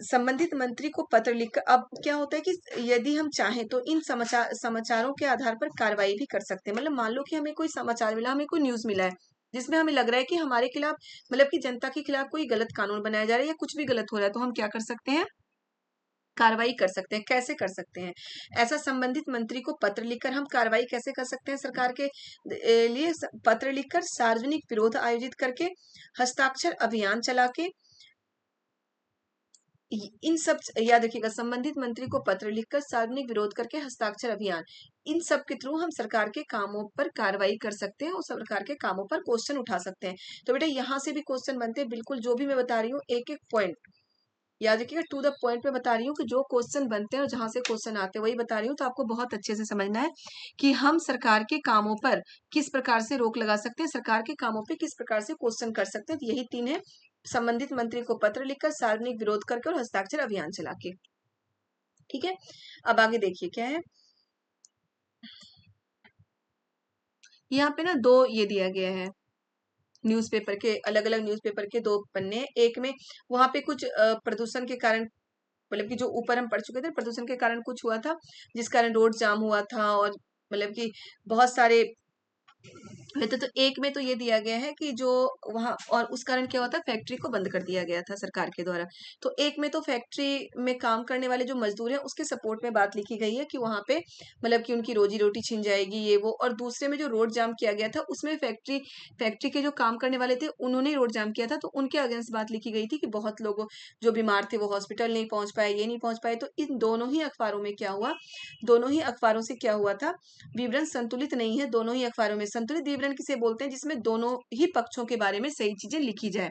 संबंधित मंत्री को पत्र लिखकर, अब क्या होता है कि यदि हम चाहें तो इन समाचारों के आधार पर कार्रवाई भी कर सकते हैं। मतलब मान लो कि हमें कोई समाचार मिला, हमें कोई न्यूज मिला है जिसमें हमें लग रहा है कि हमारे खिलाफ, मतलब कि जनता के खिलाफ कोई गलत कानून बनाया जा रहा है या कुछ भी गलत हो रहा है, तो हम क्या कर सकते हैं, कार्रवाई कर सकते हैं। कैसे कर सकते हैं ऐसा? संबंधित मंत्री को पत्र लिखकर हम कार्रवाई कैसे कर सकते हैं? सरकार के लिए पत्र लिखकर, सार्वजनिक विरोध आयोजित करके, हस्ताक्षर अभियान चला के, इन सब, याद रखिएगा, संबंधित मंत्री को पत्र लिखकर, सार्वजनिक विरोध करके, हस्ताक्षर अभियान, इन सब के थ्रू हम सरकार के कामों पर कार्रवाई कर सकते हैं और सरकार के कामों पर क्वेश्चन उठा सकते हैं। तो बेटा यहाँ से भी क्वेश्चन बनते हैं, बिल्कुल जो भी मैं बता रही हूँ एक एक पॉइंट याद रखिएगा, टू द पॉइंट पे बता रही हूँ कि जो क्वेश्चन बनते हैं और जहां से क्वेश्चन आते हैं वही बता रही हूँ। तो आपको बहुत अच्छे से समझना है कि हम सरकार के कामों पर किस प्रकार से रोक लगा सकते हैं, सरकार के कामों पे किस प्रकार से क्वेश्चन कर सकते हैं। तो यही तीन है, संबंधित मंत्री को पत्र लिखकर, सार्वजनिक विरोध करके और हस्ताक्षर अभियान चला के, ठीक है। अब आगे देखिए क्या है, यहाँ पे ना दो ये दिया गया है, न्यूज़पेपर के, अलग अलग न्यूज़पेपर के दो पन्ने, एक में वहां पे कुछ प्रदूषण के कारण, मतलब कि जो ऊपर हम पढ़ चुके थे, प्रदूषण के कारण कुछ हुआ था जिस कारण रोड जाम हुआ था, और मतलब कि बहुत सारे वैसे तो एक में तो ये दिया गया है कि जो वहां, और उस कारण क्या होता है, फैक्ट्री को बंद कर दिया गया था सरकार के द्वारा। तो एक में तो फैक्ट्री में काम करने वाले जो मजदूर हैं उसके सपोर्ट में बात लिखी गई है कि वहां पे मतलब कि उनकी रोजी रोटी छिन जाएगी ये वो। और दूसरे में जो रोड जाम किया गया था उसमें फैक्ट्री फैक्ट्री के जो काम करने वाले थे उन्होंने रोड जाम किया था, तो उनके अगेंस्ट बात लिखी गई थी कि बहुत लोग जो बीमार थे वो हॉस्पिटल नहीं पहुंच पाए, ये नहीं पहुंच पाए। तो इन दोनों ही अखबारों में क्या हुआ, दोनों ही अखबारों से क्या हुआ था, विवरण संतुलित नहीं है दोनों ही अखबारों में। संतुलित विवरण किसे बोलते हैं, जिसमें दोनों ही पक्षों के बारे में सही चीजें लिखी जाए।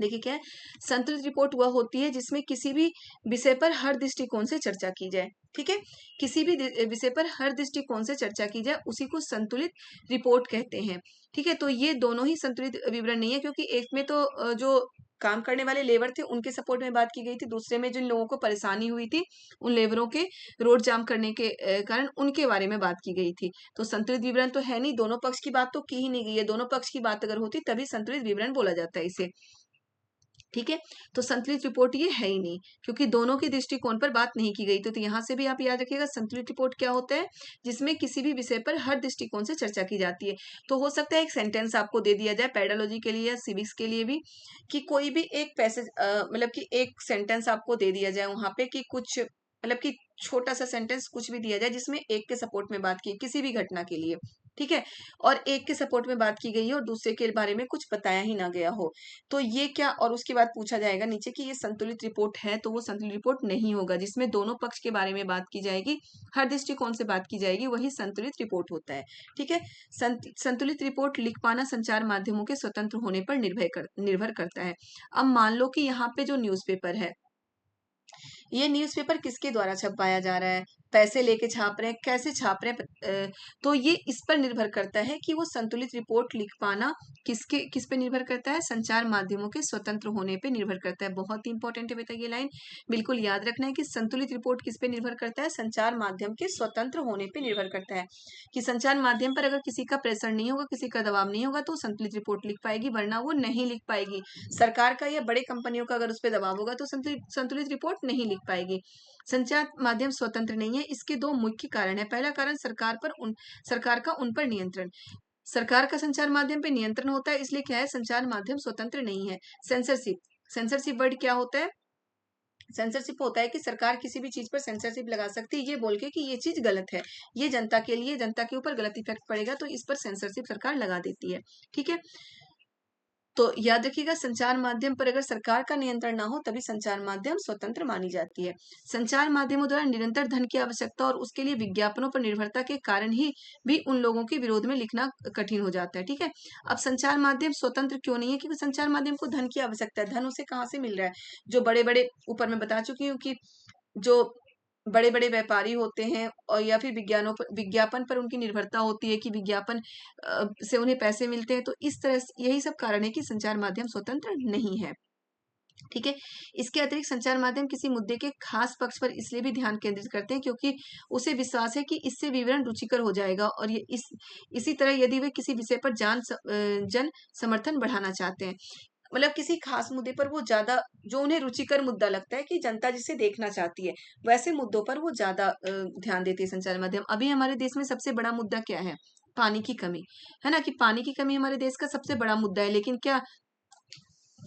देखिए क्या है, संतुलित रिपोर्ट वह होती है जिसमें किसी भी विषय पर हर दृष्टिकोण से चर्चा की जाए। ठीक है, किसी भी विषय पर हर दृष्टिकोण से चर्चा की जाए उसी को संतुलित रिपोर्ट कहते हैं। ठीक है, तो ये दोनों ही संतुलित विवरण नहीं है, क्योंकि एक में तो जो काम करने वाले लेबर थे उनके सपोर्ट में बात की गई थी, दूसरे में जिन लोगों को परेशानी हुई थी उन लेबरों के रोड जाम करने के कारण उनके बारे में बात की गई थी। तो संतुलित विवरण तो है नहीं, दोनों पक्ष की बात तो की ही नहीं गई है। दोनों पक्ष की बात अगर होती तभी संतुलित विवरण बोला जाता है इसे। ठीक है, तो संतुलित रिपोर्ट ये है ही नहीं, क्योंकि दोनों के दृष्टिकोण पर बात नहीं की गई। तो यहाँ से भी आप याद रखिएगा, संतुलित रिपोर्ट क्या होता है, जिसमें किसी भी विषय पर हर दृष्टिकोण से चर्चा की जाती है। तो हो सकता है एक सेंटेंस आपको दे दिया जाए पेडालॉजी के लिए या सिविक्स के लिए भी, कि कोई भी एक पैसेज मतलब कि एक सेंटेंस आपको दे दिया जाए वहां पे, कि कुछ मतलब कि छोटा सा सेंटेंस कुछ भी दिया जाए जिसमें एक के सपोर्ट में बात की किसी भी घटना के लिए। ठीक है, और एक के सपोर्ट में बात की गई है और दूसरे के बारे में कुछ बताया ही ना गया हो, तो ये क्या, और उसके बाद पूछा जाएगा नीचे कि ये संतुलित रिपोर्ट है, तो वो संतुलित रिपोर्ट नहीं होगा। जिसमें दोनों पक्ष के बारे में बात की जाएगी, हर दृष्टिकोण से बात की जाएगी, वही संतुलित रिपोर्ट होता है। ठीक है, संतुलित रिपोर्ट लिख पाना संचार माध्यमों के स्वतंत्र होने पर निर्भर करता है। अब मान लो कि यहाँ पे जो न्यूज़पेपर है, ये न्यूज़पेपर किसके द्वारा छपवाया जा रहा है, पैसे लेके छाप रहे हैं, कैसे छाप रहे हैं, तो ये इस पर निर्भर करता है कि वो संतुलित रिपोर्ट लिख पाना किस पे निर्भर करता है, संचार माध्यमों के स्वतंत्र होने पे निर्भर करता है। बहुत ही इंपॉर्टेंट है बेटा ये लाइन, बिल्कुल याद रखना है कि संतुलित रिपोर्ट किस पे निर्भर करता है, संचार माध्यम के स्वतंत्र होने पे निर्भर करता है। कि संचार माध्यम पर अगर किसी का प्रेशर नहीं होगा, किसी का दबाव नहीं होगा, तो संतुलित रिपोर्ट लिख पाएगी, वरना वो नहीं लिख पाएगी। सरकार का या बड़े कंपनियों का अगर उस पर दबाव होगा तो संतुलित रिपोर्ट नहीं लिख पाएगी। संचार माध्यम स्वतंत्र नहीं है, इसके दो मुख्य कारण है। पहला कारण सरकार का उन पर नियंत्रण। सरकार का संचार माध्यम पे नियंत्रण होता है, इसलिए क्या है, संचार माध्यम स्वतंत्र नहीं है। सेंसरशिप, सेंसरशिप वर्ड क्या होता है, सेंसरशिप होता है कि सरकार किसी भी चीज पर सेंसरशिप लगा सकती है, ये बोल के कि ये चीज गलत है, ये जनता के लिए, जनता के ऊपर गलत इफेक्ट पड़ेगा, तो इस पर सेंसरशिप सरकार लगा देती है। ठीक है, तो याद रखिएगा, संचार माध्यम पर अगर सरकार का नियंत्रण ना हो तभी संचार माध्यम स्वतंत्र मानी जाती है। संचार माध्यमों द्वारा निरंतर धन की आवश्यकता और उसके लिए विज्ञापनों पर निर्भरता के कारण ही भी उन लोगों के विरोध में लिखना कठिन हो जाता है। ठीक है, अब संचार माध्यम स्वतंत्र क्यों नहीं है, क्योंकि संचार माध्यम को धन की आवश्यकता है। धन उसे कहाँ से मिल रहा है, जो बड़े बड़े, ऊपर मैं बता चुकी हूँ कि जो बड़े बड़े व्यापारी होते हैं और या फिर विज्ञापन पर उनकी निर्भरता होती है कि विज्ञापन से उन्हें पैसे मिलते हैं। तो इस तरह से यही सब कारण है कि संचार माध्यम स्वतंत्र नहीं है। ठीक है, इसके अतिरिक्त संचार माध्यम किसी मुद्दे के खास पक्ष पर इसलिए भी ध्यान केंद्रित करते हैं क्योंकि उसे विश्वास है कि इससे विवरण रुचिकर हो जाएगा, और ये इसी तरह यदि वे किसी विषय पर जन समर्थन बढ़ाना चाहते हैं, मतलब किसी खास मुद्दे पर वो ज्यादा, जो उन्हें रुचिकर मुद्दा लगता है कि जनता जिसे देखना चाहती है, वैसे मुद्दों पर वो ज्यादा ध्यान देती है संचार माध्यम। अभी हमारे देश में सबसे बड़ा मुद्दा क्या है, पानी की कमी, है ना, कि पानी की कमी हमारे देश का सबसे बड़ा मुद्दा है। लेकिन क्या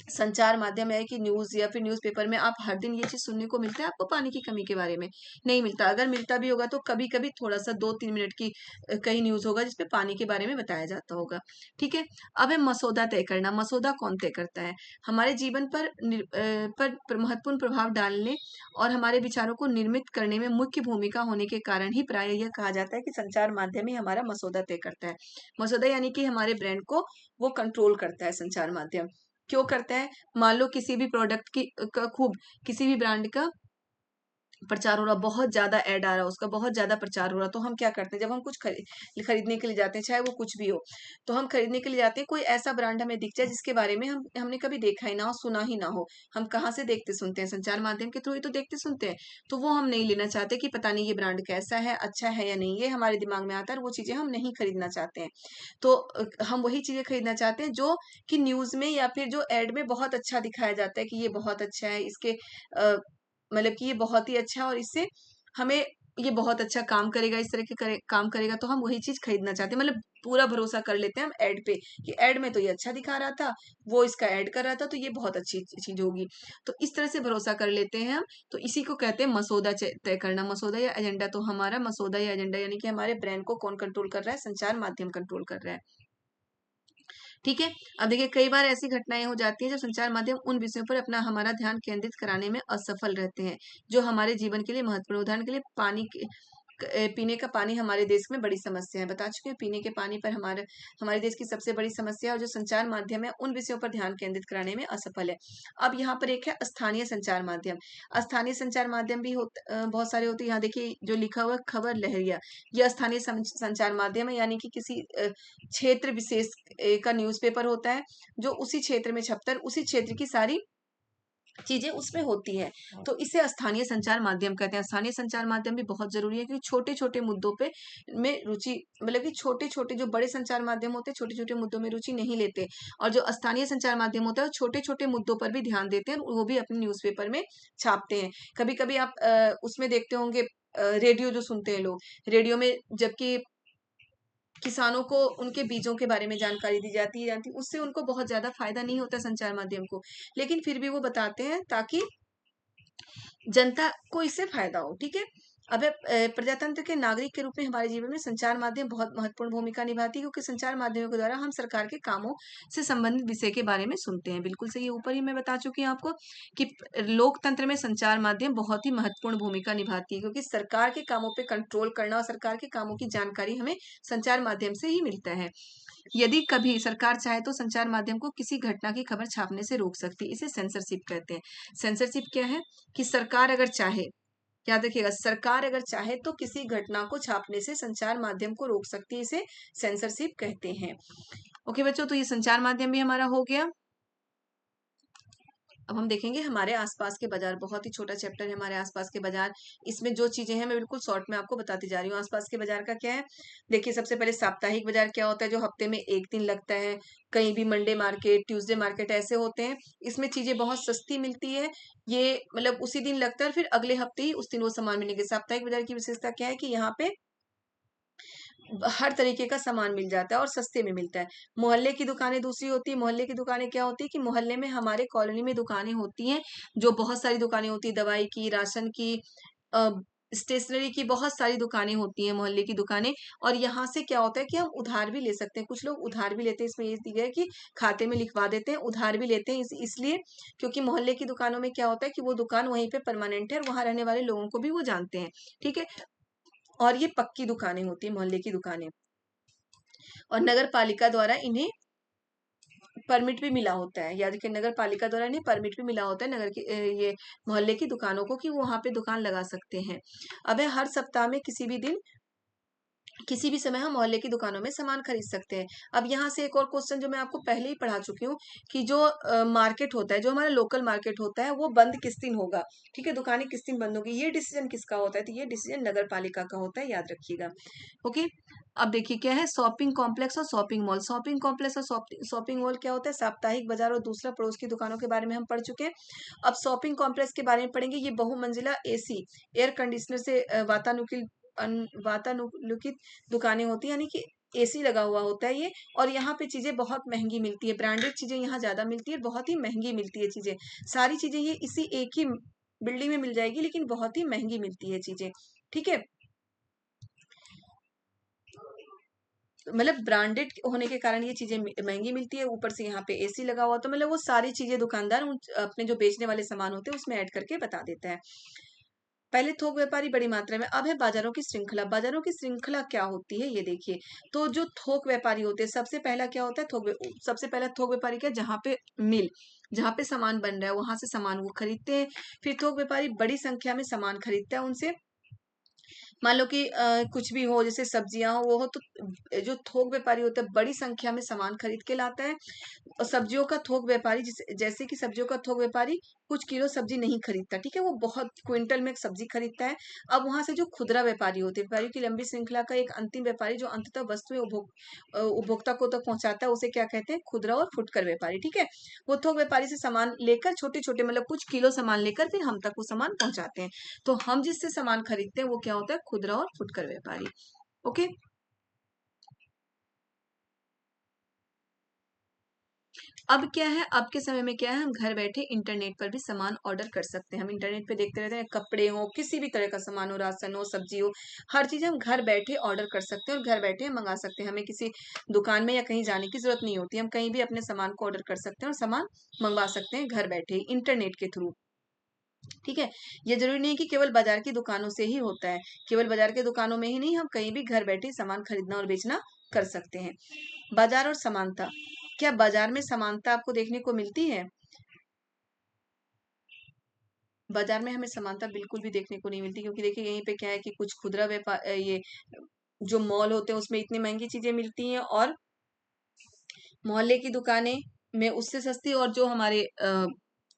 संचार माध्यम है कि न्यूज या फिर न्यूज़पेपर में आप हर दिन ये चीज सुनने को मिलता है आपको पानी की कमी के बारे में? नहीं मिलता। अगर मिलता भी होगा तो कभी कभी थोड़ा सा 2-3 मिनट की कहीं न्यूज होगा जिसपे पानी के बारे में बताया जाता होगा। ठीक है, अब है मसौदा तय करना। मसौदा कौन तय करता है, हमारे जीवन पर महत्वपूर्ण प्रभाव डालने और हमारे विचारों को निर्मित करने में मुख्य भूमिका होने के कारण ही प्राय यह कहा जाता है कि संचार माध्यम ही हमारा मसौदा तय करता है। मसौदा यानी कि हमारे ब्रांड को वो कंट्रोल करता है संचार माध्यम। क्यों करता है, मान लो किसी भी प्रोडक्ट की खूब किसी भी ब्रांड का प्रचार हो रहा, बहुत ज्यादा ऐड आ रहा है उसका, बहुत ज्यादा प्रचार हो रहा, तो हम क्या करते हैं, जब हम कुछ खरीदने के लिए जाते हैं, चाहे वो कुछ भी हो, तो हम खरीदने के लिए जाते हैं, कोई ऐसा ब्रांड हमें दिख जाए जिसके बारे में हमने कभी देखा ही ना हो, सुना ही ना हो। हम कहाँ से देखते सुनते हैं, संचार माध्यम के थ्रू ही तो देखते सुनते हैं। तो वो हम नहीं लेना चाहते कि पता नहीं ये ब्रांड कैसा है, अच्छा है या नहीं, ये हमारे दिमाग में आता है, वो चीजें हम नहीं खरीदना चाहते हैं। तो हम वही चीजें खरीदना चाहते हैं जो कि न्यूज में या फिर जो एड में बहुत अच्छा दिखाया जाता है कि ये बहुत अच्छा है, इसके मतलब कि ये बहुत ही अच्छा है, और इससे हमें ये बहुत अच्छा काम करेगा, इस तरह के काम करेगा, तो हम वही चीज खरीदना चाहते हैं। मतलब पूरा भरोसा कर लेते हैं हम ऐड पे कि ऐड में तो ये अच्छा दिखा रहा था, वो इसका ऐड कर रहा था, तो ये बहुत अच्छी चीज होगी। तो इस तरह से भरोसा कर लेते हैं हम। तो इसी को कहते हैं मसौदा तय करना। मसौदा या एजेंडा, तो हमारा मसौदा या एजेंडा यानी कि हमारे ब्रेन को कौन कंट्रोल कर रहा है? संचार माध्यम कंट्रोल कर रहा है। ठीक है। अब देखिए, कई बार ऐसी घटनाएं हो जाती है जब संचार माध्यम उन विषयों पर अपना हमारा ध्यान केंद्रित कराने में असफल रहते हैं जो हमारे जीवन के लिए महत्वपूर्ण। उदाहरण के लिए पीने का पानी हमारे देश में बड़ी समस्या है, बता चुके हैं। पीने के पानी पर हमारे देश की सबसे बड़ी समस्या है, और जो संचार माध्यम है उन विषयों पर ध्यान केंद्रित कराने में असफल है। अब यहाँ पर एक है स्थानीय संचार माध्यम। स्थानीय संचार माध्यम भी बहुत सारे होते हैं। यहाँ देखिए जो लिखा हुआ है, खबर लहरिया, यह स्थानीय संचार माध्यम है, यानी कि किसी क्षेत्र विशेष का न्यूज़पेपर होता है जो उसी क्षेत्र में छपता है, उसी क्षेत्र की सारी चीजें उसमें होती है, तो इसे स्थानीय संचार माध्यम कहते हैं। स्थानीय संचार माध्यम भी बहुत जरूरी है, क्योंकि छोटे छोटे मुद्दों पे में रुचि, मतलब कि छोटे छोटे जो बड़े संचार माध्यम होते हैं छोटे छोटे मुद्दों में रुचि नहीं लेते, और जो स्थानीय संचार माध्यम होता है वो छोटे छोटे मुद्दों पर भी ध्यान देते हैं, वो भी अपने न्यूज़पेपर में छापते हैं। कभी कभी आप उसमें देखते होंगे, रेडियो जो सुनते हैं लोग, रेडियो में जबकि किसानों को उनके बीजों के बारे में जानकारी दी जाती है, उससे उनको बहुत ज्यादा फायदा नहीं होता संचार माध्यम को, लेकिन फिर भी वो बताते हैं ताकि जनता को इससे फायदा हो। ठीक है। अब प्रजातंत्र के नागरिक के रूप में हमारे जीवन में संचार माध्यम बहुत महत्वपूर्ण भूमिका निभाती है, क्योंकि संचार माध्यमों के द्वारा हम सरकार के कामों से संबंधित विषय के बारे में सुनते हैं। बिल्कुल सही, ऊपर ही मैं बता चुकी हूँ आपको कि लोकतंत्र में संचार माध्यम बहुत ही महत्वपूर्ण भूमिका निभाती है, क्योंकि सरकार के कामों पे कंट्रोल करना और सरकार के कामों की जानकारी हमें संचार माध्यम से ही मिलता है। यदि कभी सरकार चाहे तो संचार माध्यम को किसी घटना की खबर छापने से रोक सकती है, इसे सेंसरशिप कहते हैं। सेंसरशिप क्या है? कि सरकार अगर चाहे, याद रखिएगा, सरकार अगर चाहे तो किसी घटना को छापने से संचार माध्यम को रोक सकती है, इसे सेंसरशिप कहते हैं। ओके बच्चों, तो ये संचार माध्यम भी हमारा हो गया। अब हम देखेंगे हमारे आसपास के बाजार। बहुत ही छोटा चैप्टर है हमारे आसपास के बाजार। इसमें जो चीजें हैं मैं बिल्कुल शॉर्ट में आपको बताती जा रही हूँ। आसपास के बाजार का क्या है? देखिए, सबसे पहले साप्ताहिक बाजार क्या होता है? जो हफ्ते में एक दिन लगता है। कहीं भी मंडे मार्केट, ट्यूसडे मार्केट ऐसे होते हैं। इसमें चीजें बहुत सस्ती मिलती है। ये मतलब उसी दिन लगता है, फिर अगले हफ्ते ही उस दिन वो सामान मिलेंगे। साप्ताहिक बाजार की विशेषता क्या है? कि यहाँ पे हर तरीके का सामान मिल जाता है और सस्ते में मिलता है। मोहल्ले की दुकानें दूसरी होती है। मोहल्ले की दुकानें क्या होती है? कि मोहल्ले में हमारे कॉलोनी में दुकानें होती हैं, जो बहुत सारी दुकानें होती है, दवाई की, राशन की, स्टेशनरी की, बहुत सारी दुकानें होती हैं मोहल्ले की दुकानें। और यहाँ से क्या होता है कि हम उधार भी ले सकते हैं। कुछ लोग उधार भी लेते हैं, इसमें ये दिया है कि खाते में लिखवा देते हैं, उधार भी लेते हैं इसलिए क्योंकि मोहल्ले की दुकानों में क्या होता है कि वो दुकान वहीं पे परमानेंट है और वहां रहने वाले लोगों को भी वो जानते हैं। ठीक है। और ये पक्की दुकानें होती है मोहल्ले की दुकानें, और नगर पालिका द्वारा इन्हें परमिट भी मिला होता है। याद रखिए, नगर पालिका द्वारा इन्हें परमिट भी मिला होता है नगर की ये मोहल्ले की दुकानों को, कि वो वहां पे दुकान लगा सकते हैं। अब है, हर सप्ताह में किसी भी दिन किसी भी समय हम मोहल्ले की दुकानों में सामान खरीद सकते हैं। अब यहाँ से एक और क्वेश्चन जो मैं आपको पहले ही पढ़ा चुकी हूँ, कि जो मार्केट होता है, जो हमारा लोकल मार्केट होता है, वो बंद किस दिन होगा? ठीक है, दुकानें किस दिन बंद होगी, ये डिसीजन किसका होता है? तो ये डिसीजन नगर पालिका का होता है, याद रखिएगा। ओके। अब देखिए क्या है, शॉपिंग कॉम्प्लेक्स और शॉपिंग मॉल। शॉपिंग कॉम्प्लेक्स और शॉपिंग मॉल क्या होता है? साप्ताहिक बाजार और दूसरा पड़ोस की दुकानों के बारे में हम पढ़ चुके हैं। अब शॉपिंग कॉम्प्लेक्स के बारे में पढ़ेंगे। ये बहुमंजिला एसी, एयर कंडीशनर से वातानुकूलित दुकानें होती है, यानी कि एसी लगा हुआ होता है ये। और यहाँ पे चीजें बहुत महंगी मिलती है, ब्रांडेड चीजें यहाँ ज्यादा मिलती है, बहुत ही महंगी मिलती है चीजें। सारी चीजें ये इसी एक ही बिल्डिंग में मिल जाएगी, लेकिन बहुत ही महंगी मिलती है चीजें। ठीक है, मतलब ब्रांडेड होने के कारण ये चीजें महंगी मिलती है, ऊपर से यहाँ पे एसी लगा हुआ, तो मतलब वो सारी चीजें दुकानदार अपने जो बेचने वाले सामान होते हैं उसमें ऐड करके बता देता है। पहले थोक व्यापारी बड़ी मात्रा में। अब है बाजारों की श्रृंखला। बाजारों की श्रृंखला क्या होती है, ये देखिए। तो जो थोक व्यापारी होते हैं, सबसे पहला क्या होता है? सबसे पहला थोक व्यापारी क्या? जहाँ पे मिल, जहाँ पे सामान बन रहा है वहां से सामान वो खरीदते हैं। फिर थोक व्यापारी बड़ी संख्या में सामान खरीदता है उनसे। मान लो कि कुछ भी हो, जैसे सब्जियां हो वो हो, तो जो थोक व्यापारी होता है बड़ी संख्या में सामान खरीद के लाता है। और सब्जियों का थोक व्यापारी, जैसे कि सब्जियों का थोक व्यापारी कुछ किलो सब्जी नहीं खरीदता, ठीक है, वो बहुत क्विंटल में सब्जी खरीदता है। अब वहां से जो खुदरा व्यापारी होते हैं, व्यापारियों की लंबी श्रृंखला का एक अंतिम व्यापारी जो अंततः वस्तुएं उपभोक्ता को तक पहुंचाता है, उसे क्या कहते हैं? खुदरा और फुटकर व्यापारी, ठीक है। वो थोक व्यापारी से सामान लेकर, छोटे छोटे मतलब कुछ किलो सामान लेकर फिर हम तक वो सामान पहुंचाते हैं। तो हम जिससे सामान खरीदते हैं वो क्या होता है? खुदरा और फुटकर व्यापारी। ओके। अब क्या है, अब के समय में क्या है, हम घर बैठे इंटरनेट पर भी सामान ऑर्डर कर सकते हैं। हम इंटरनेट पे देखते रहते हैं, कपड़े हो, किसी भी तरह का सामान हो, राशन हो, सब्जी हो, हर चीज हम घर बैठे ऑर्डर कर सकते हैं और घर बैठे मंगा सकते हैं। हमें किसी दुकान में या कहीं जाने की जरूरत नहीं होती। हम कहीं भी अपने सामान को ऑर्डर कर सकते हैं और सामान मंगवा सकते हैं घर बैठे इंटरनेट के थ्रू, ठीक है। ये जरूरी नहीं कि केवल बाजार की दुकानों से ही होता है। केवल बाजार के दुकानों में ही नहीं, हम कहीं भी घर बैठे सामान खरीदना और बेचना कर सकते हैं। बाजार और समानता, क्या बाजार में समानता आपको देखने को मिलती है? बाजार में हमें समानता बिल्कुल भी देखने को नहीं मिलती, क्योंकि देखिए यहीं पे क्या है कि कुछ खुदरा व्यापार, ये जो मॉल होते हैं उसमें इतनी महंगी चीजें मिलती हैं, और मोहल्ले की दुकानें में उससे सस्ती, और जो हमारे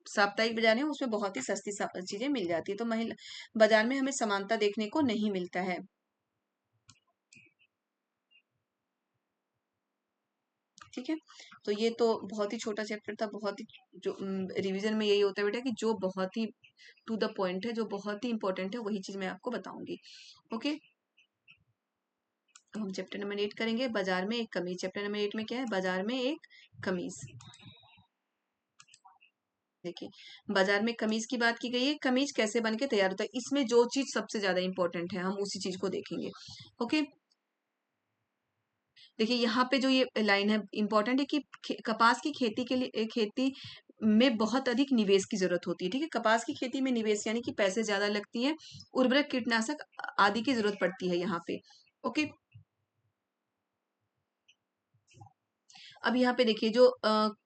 साप्ताहिक बाजार है उसमें बहुत ही सस्ती चीजें मिल जाती है। तो महिला बाजार में हमें समानता देखने को नहीं मिलता है, ठीक है। तो ये तो बहुत ही छोटा चैप्टर था, बहुत ही जो रिवीजन में यही होता है बेटा कि जो बहुत ही टू द पॉइंट है, जो बहुत ही इंपॉर्टेंट है, वही चीज मैं आपको बताऊंगी। ओके। तो हम चैप्टर नंबर 8 करेंगे, बाजार में एक कमीज। चैप्टर नंबर 8 में क्या है? बाजार में एक कमीज। देखिए, बाजार में कमीज की बात की गई है। कमीज कैसे बन के तैयार होता है, इसमें जो चीज सबसे ज्यादा इंपॉर्टेंट है हम उसी चीज को देखेंगे। ओके। देखिए यहाँ पे जो ये लाइन है इंपॉर्टेंट है कि कपास की खेती के लिए, खेती में बहुत अधिक निवेश की जरूरत होती है, ठीक है। कपास की खेती में निवेश यानी कि पैसे ज्यादा लगती है, उर्वरक, कीटनाशक आदि की जरूरत पड़ती है यहाँ पे। ओके। अब यहाँ पे देखिए, जो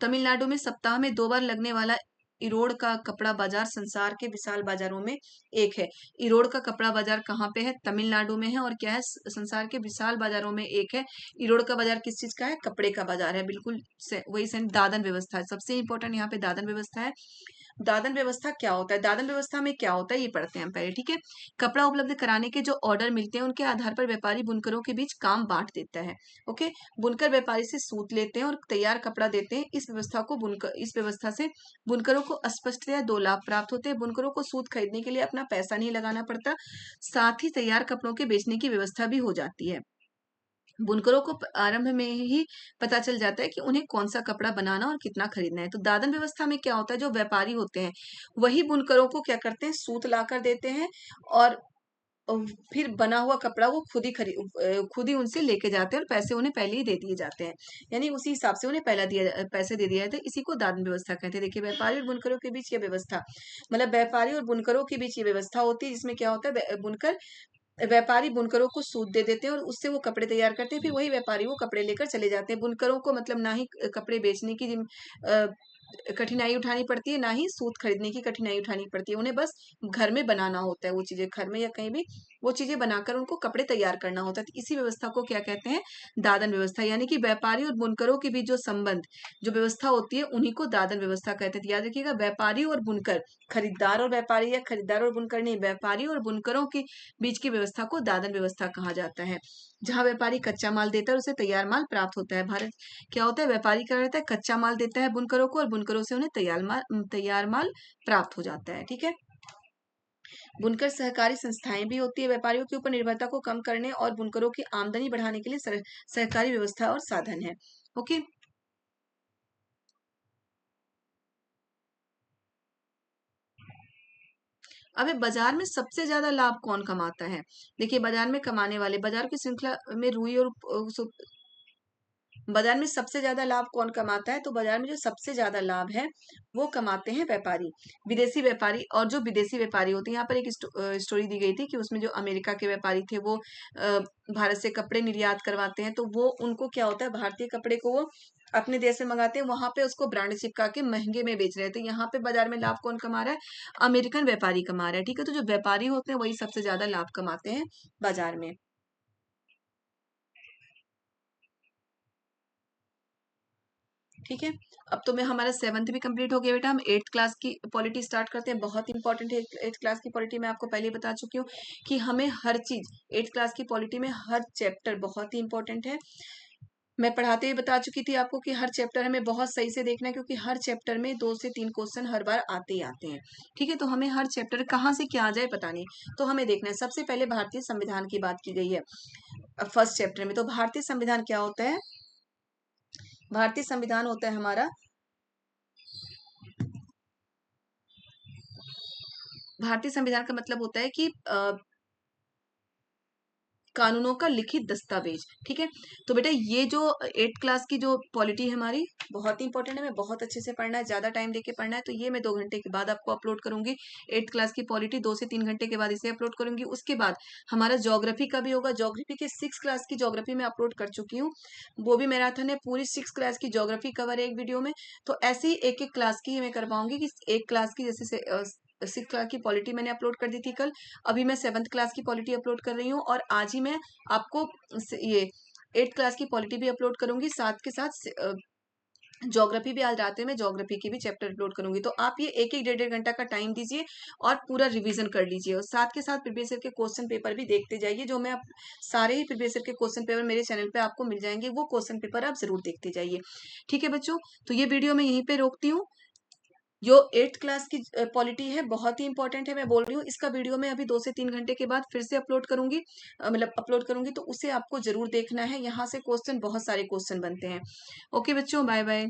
तमिलनाडु में सप्ताह में 2 बार लगने वाला इरोड़ का कपड़ा बाजार संसार के विशाल बाजारों में एक है। इरोड़ का कपड़ा बाजार कहाँ पे है? तमिलनाडु में है। और क्या है? संसार के विशाल बाजारों में एक है। इरोड़ का बाजार किस चीज का है? कपड़े का बाजार है, बिल्कुल वही से दादन व्यवस्था है, सबसे इंपॉर्टेंट यहाँ पे दादन व्यवस्था है। दादन व्यवस्था क्या होता है? दादन व्यवस्था में क्या होता है ये पढ़ते हैं हम पहले, ठीक है। कपड़ा उपलब्ध कराने के जो ऑर्डर मिलते हैं उनके आधार पर व्यापारी बुनकरों के बीच काम बांट देता है। ओके। बुनकर व्यापारी से सूत लेते हैं और तैयार कपड़ा देते हैं। इस व्यवस्था से बुनकरों को स्पष्टतया 2 लाभ प्राप्त होते हैं। बुनकरों को सूत खरीदने के लिए अपना पैसा नहीं लगाना पड़ता, साथ ही तैयार कपड़ों के बेचने की व्यवस्था भी हो जाती है। बुनकरों को आरंभ में ही पता चल जाता है कि उन्हें कौन सा कपड़ा बनाना और कितना खरीदना है। तो दादन व्यवस्था में क्या होता है? जो व्यापारी होते हैं वही बुनकरों को क्या करते हैं? सूत ला कर देते हैं, और फिर बना हुआ कपड़ा वो खुद ही उनसे लेके जाते हैं और पैसे उन्हें पहले ही दे दिए जाते हैं। यानी उसी हिसाब से उन्हें पहला पैसे दे दिए जाते हैं। इसी को दादन व्यवस्था कहते हैं। देखिए, व्यापारी और बुनकरों के बीच ये व्यवस्था, मतलब व्यापारी और बुनकरों के बीच ये व्यवस्था होती है, जिसमें क्या होता है? बुनकर व्यापारी बुनकरों को सूत दे देते हैं और उससे वो कपड़े तैयार करते हैं। फिर वही व्यापारी वो कपड़े लेकर चले जाते हैं। बुनकरों को मतलब ना ही कपड़े बेचने की अ, कठिनाई उठानी पड़ती है, ना ही सूत खरीदने की कठिनाई उठानी पड़ती है। उन्हें बस घर में बनाना होता है, वो चीजें घर में या कहीं भी वो चीजें बनाकर उनको कपड़े तैयार करना होता है। तो इसी व्यवस्था को क्या कहते हैं? दादन व्यवस्था। यानी कि व्यापारी और बुनकरों के बीच जो संबंध, जो व्यवस्था होती है, उन्हीं को दादन व्यवस्था कहते हैं। तो याद रखिएगा, व्यापारी और बुनकर, खरीदार और व्यापारी, या खरीदार और बुनकर नहीं, व्यापारी और बुनकरों की बीच की व्यवस्था को दादन व्यवस्था कहा जाता है। जहां व्यापारी कच्चा माल देता है और उसे तैयार माल प्राप्त होता है। भारत क्या होता है? व्यापारी क्या रहता है? कच्चा माल देता है बुनकरों को, और बुनकरों से उन्हें तैयार माल प्राप्त हो जाता है, ठीक है। बुनकर सहकारी संस्थाएं भी होती है, व्यापारियों के ऊपर निर्भरता को कम करने और बुनकरों की आमदनी बढ़ाने के लिए सहकारी व्यवस्था और साधन है। ओके। अब बाजार में सबसे ज्यादा लाभ कौन कमाता है? देखिए, बाजार में कमाने वाले, बाजार की श्रृंखला में रुई और बाजार में सबसे ज्यादा लाभ कौन कमाता है? तो बाजार में जो सबसे ज्यादा लाभ है वो कमाते हैं व्यापारी, विदेशी व्यापारी। और जो विदेशी व्यापारी होते हैं, यहाँ पर एक स्टोरी दी गई थी कि उसमें जो अमेरिका के व्यापारी थे वो भारत से कपड़े निर्यात करवाते हैं, तो वो उनको क्या होता है, भारतीय कपड़े को वो अपने देश में मंगाते हैं, वहां पे उसको ब्रांड चिपका के महंगे में बेच रहे हैं। तो यहाँ पे बाजार में लाभ कौन कमा रहा है? अमेरिकन व्यापारी कमा रहा है। ठीक है, तो जो व्यापारी होते हैं वही सबसे ज्यादा लाभ कमाते हैं बाजार में। ठीक है, अब तो मैं हमारा 7th भी कंप्लीट हो गया बेटा। हम 8th क्लास की पॉलिटी स्टार्ट करते हैं। बहुत इंपॉर्टेंट है 8th क्लास की पॉलिटी। मैं आपको पहले ही बता चुकी हूँ कि हमें हर चीज 8th क्लास की पॉलिटी में हर चैप्टर बहुत ही इंपॉर्टेंट है। मैं पढ़ाते हुए बता चुकी थी आपको कि हर चैप्टर हमें बहुत सही से देखना है, क्योंकि हर चैप्टर में 2 से 3 क्वेश्चन हर बार आते ही आते हैं। ठीक है, तो हमें हर चैप्टर कहाँ से क्या आ जाए पता नहीं, तो हमें देखना है। सबसे पहले भारतीय संविधान की बात की गई है फर्स्ट चैप्टर में। तो भारतीय संविधान क्या होता है? भारतीय संविधान होता है हमारा, भारतीय संविधान का मतलब होता है कि कानूनों का लिखित दस्तावेज। ठीक है, तो बेटा ये जो 8th क्लास की जो पॉलिटी है हमारी बहुत ही इंपॉर्टेंट है। हमें बहुत अच्छे से पढ़ना है, ज्यादा टाइम देके पढ़ना है। तो ये मैं 2 घंटे के बाद आपको अपलोड करूंगी। 8th क्लास की पॉलिटी 2 से 3 घंटे के बाद इसे अपलोड करूंगी। उसके बाद हमारा ज्योग्राफी का भी होगा। ज्योग्राफी के 6 क्लास की ज्योग्राफी मैं अपलोड कर चुकी हूँ, वो भी मैराथन है। पूरी 6 क्लास की ज्योग्राफी कवर है एक वीडियो में। तो ऐसे ही एक एक क्लास की मैं करवाऊंगी कि एक क्लास की जैसे 6 क्लास की पॉलिटी मैंने अपलोड कर दी थी कल, अभी मैं 7th क्लास की पॉलिटी अपलोड कर रही हूँ, और आज ही मैं आपको ये 8th क्लास की पॉलिटी भी अपलोड करूंगी। साथ के साथ ज्योग्राफी भी आज रात में मैं ज्योग्राफी की भी चैप्टर अपलोड करूंगी। तो आप ये एक एक 1.5 घंटा का टाइम दीजिए और पूरा रिवीजन कर लीजिए, और साथ के साथ प्रीवियस ईयर के क्वेश्चन पेपर भी देखते जाइए। जो मैं सारे ही प्रीवियस ईयर के क्वेश्चन पेपर मेरे चैनल पे आपको मिल जाएंगे, वो क्वेश्चन पेपर आप जरूर देखते जाइए। ठीक है बच्चों, तो ये वीडियो मैं यहीं पे रोकती हूँ। जो 8th क्लास की पॉलिटी है बहुत ही इंपॉर्टेंट है, मैं बोल रही हूँ। इसका वीडियो मैं अभी 2 से 3 घंटे के बाद फिर से अपलोड करूंगी, मतलब अपलोड करूंगी, तो उसे आपको जरूर देखना है। यहाँ से क्वेश्चन बहुत सारे क्वेश्चन बनते हैं। ओके बच्चों, बाय बाय।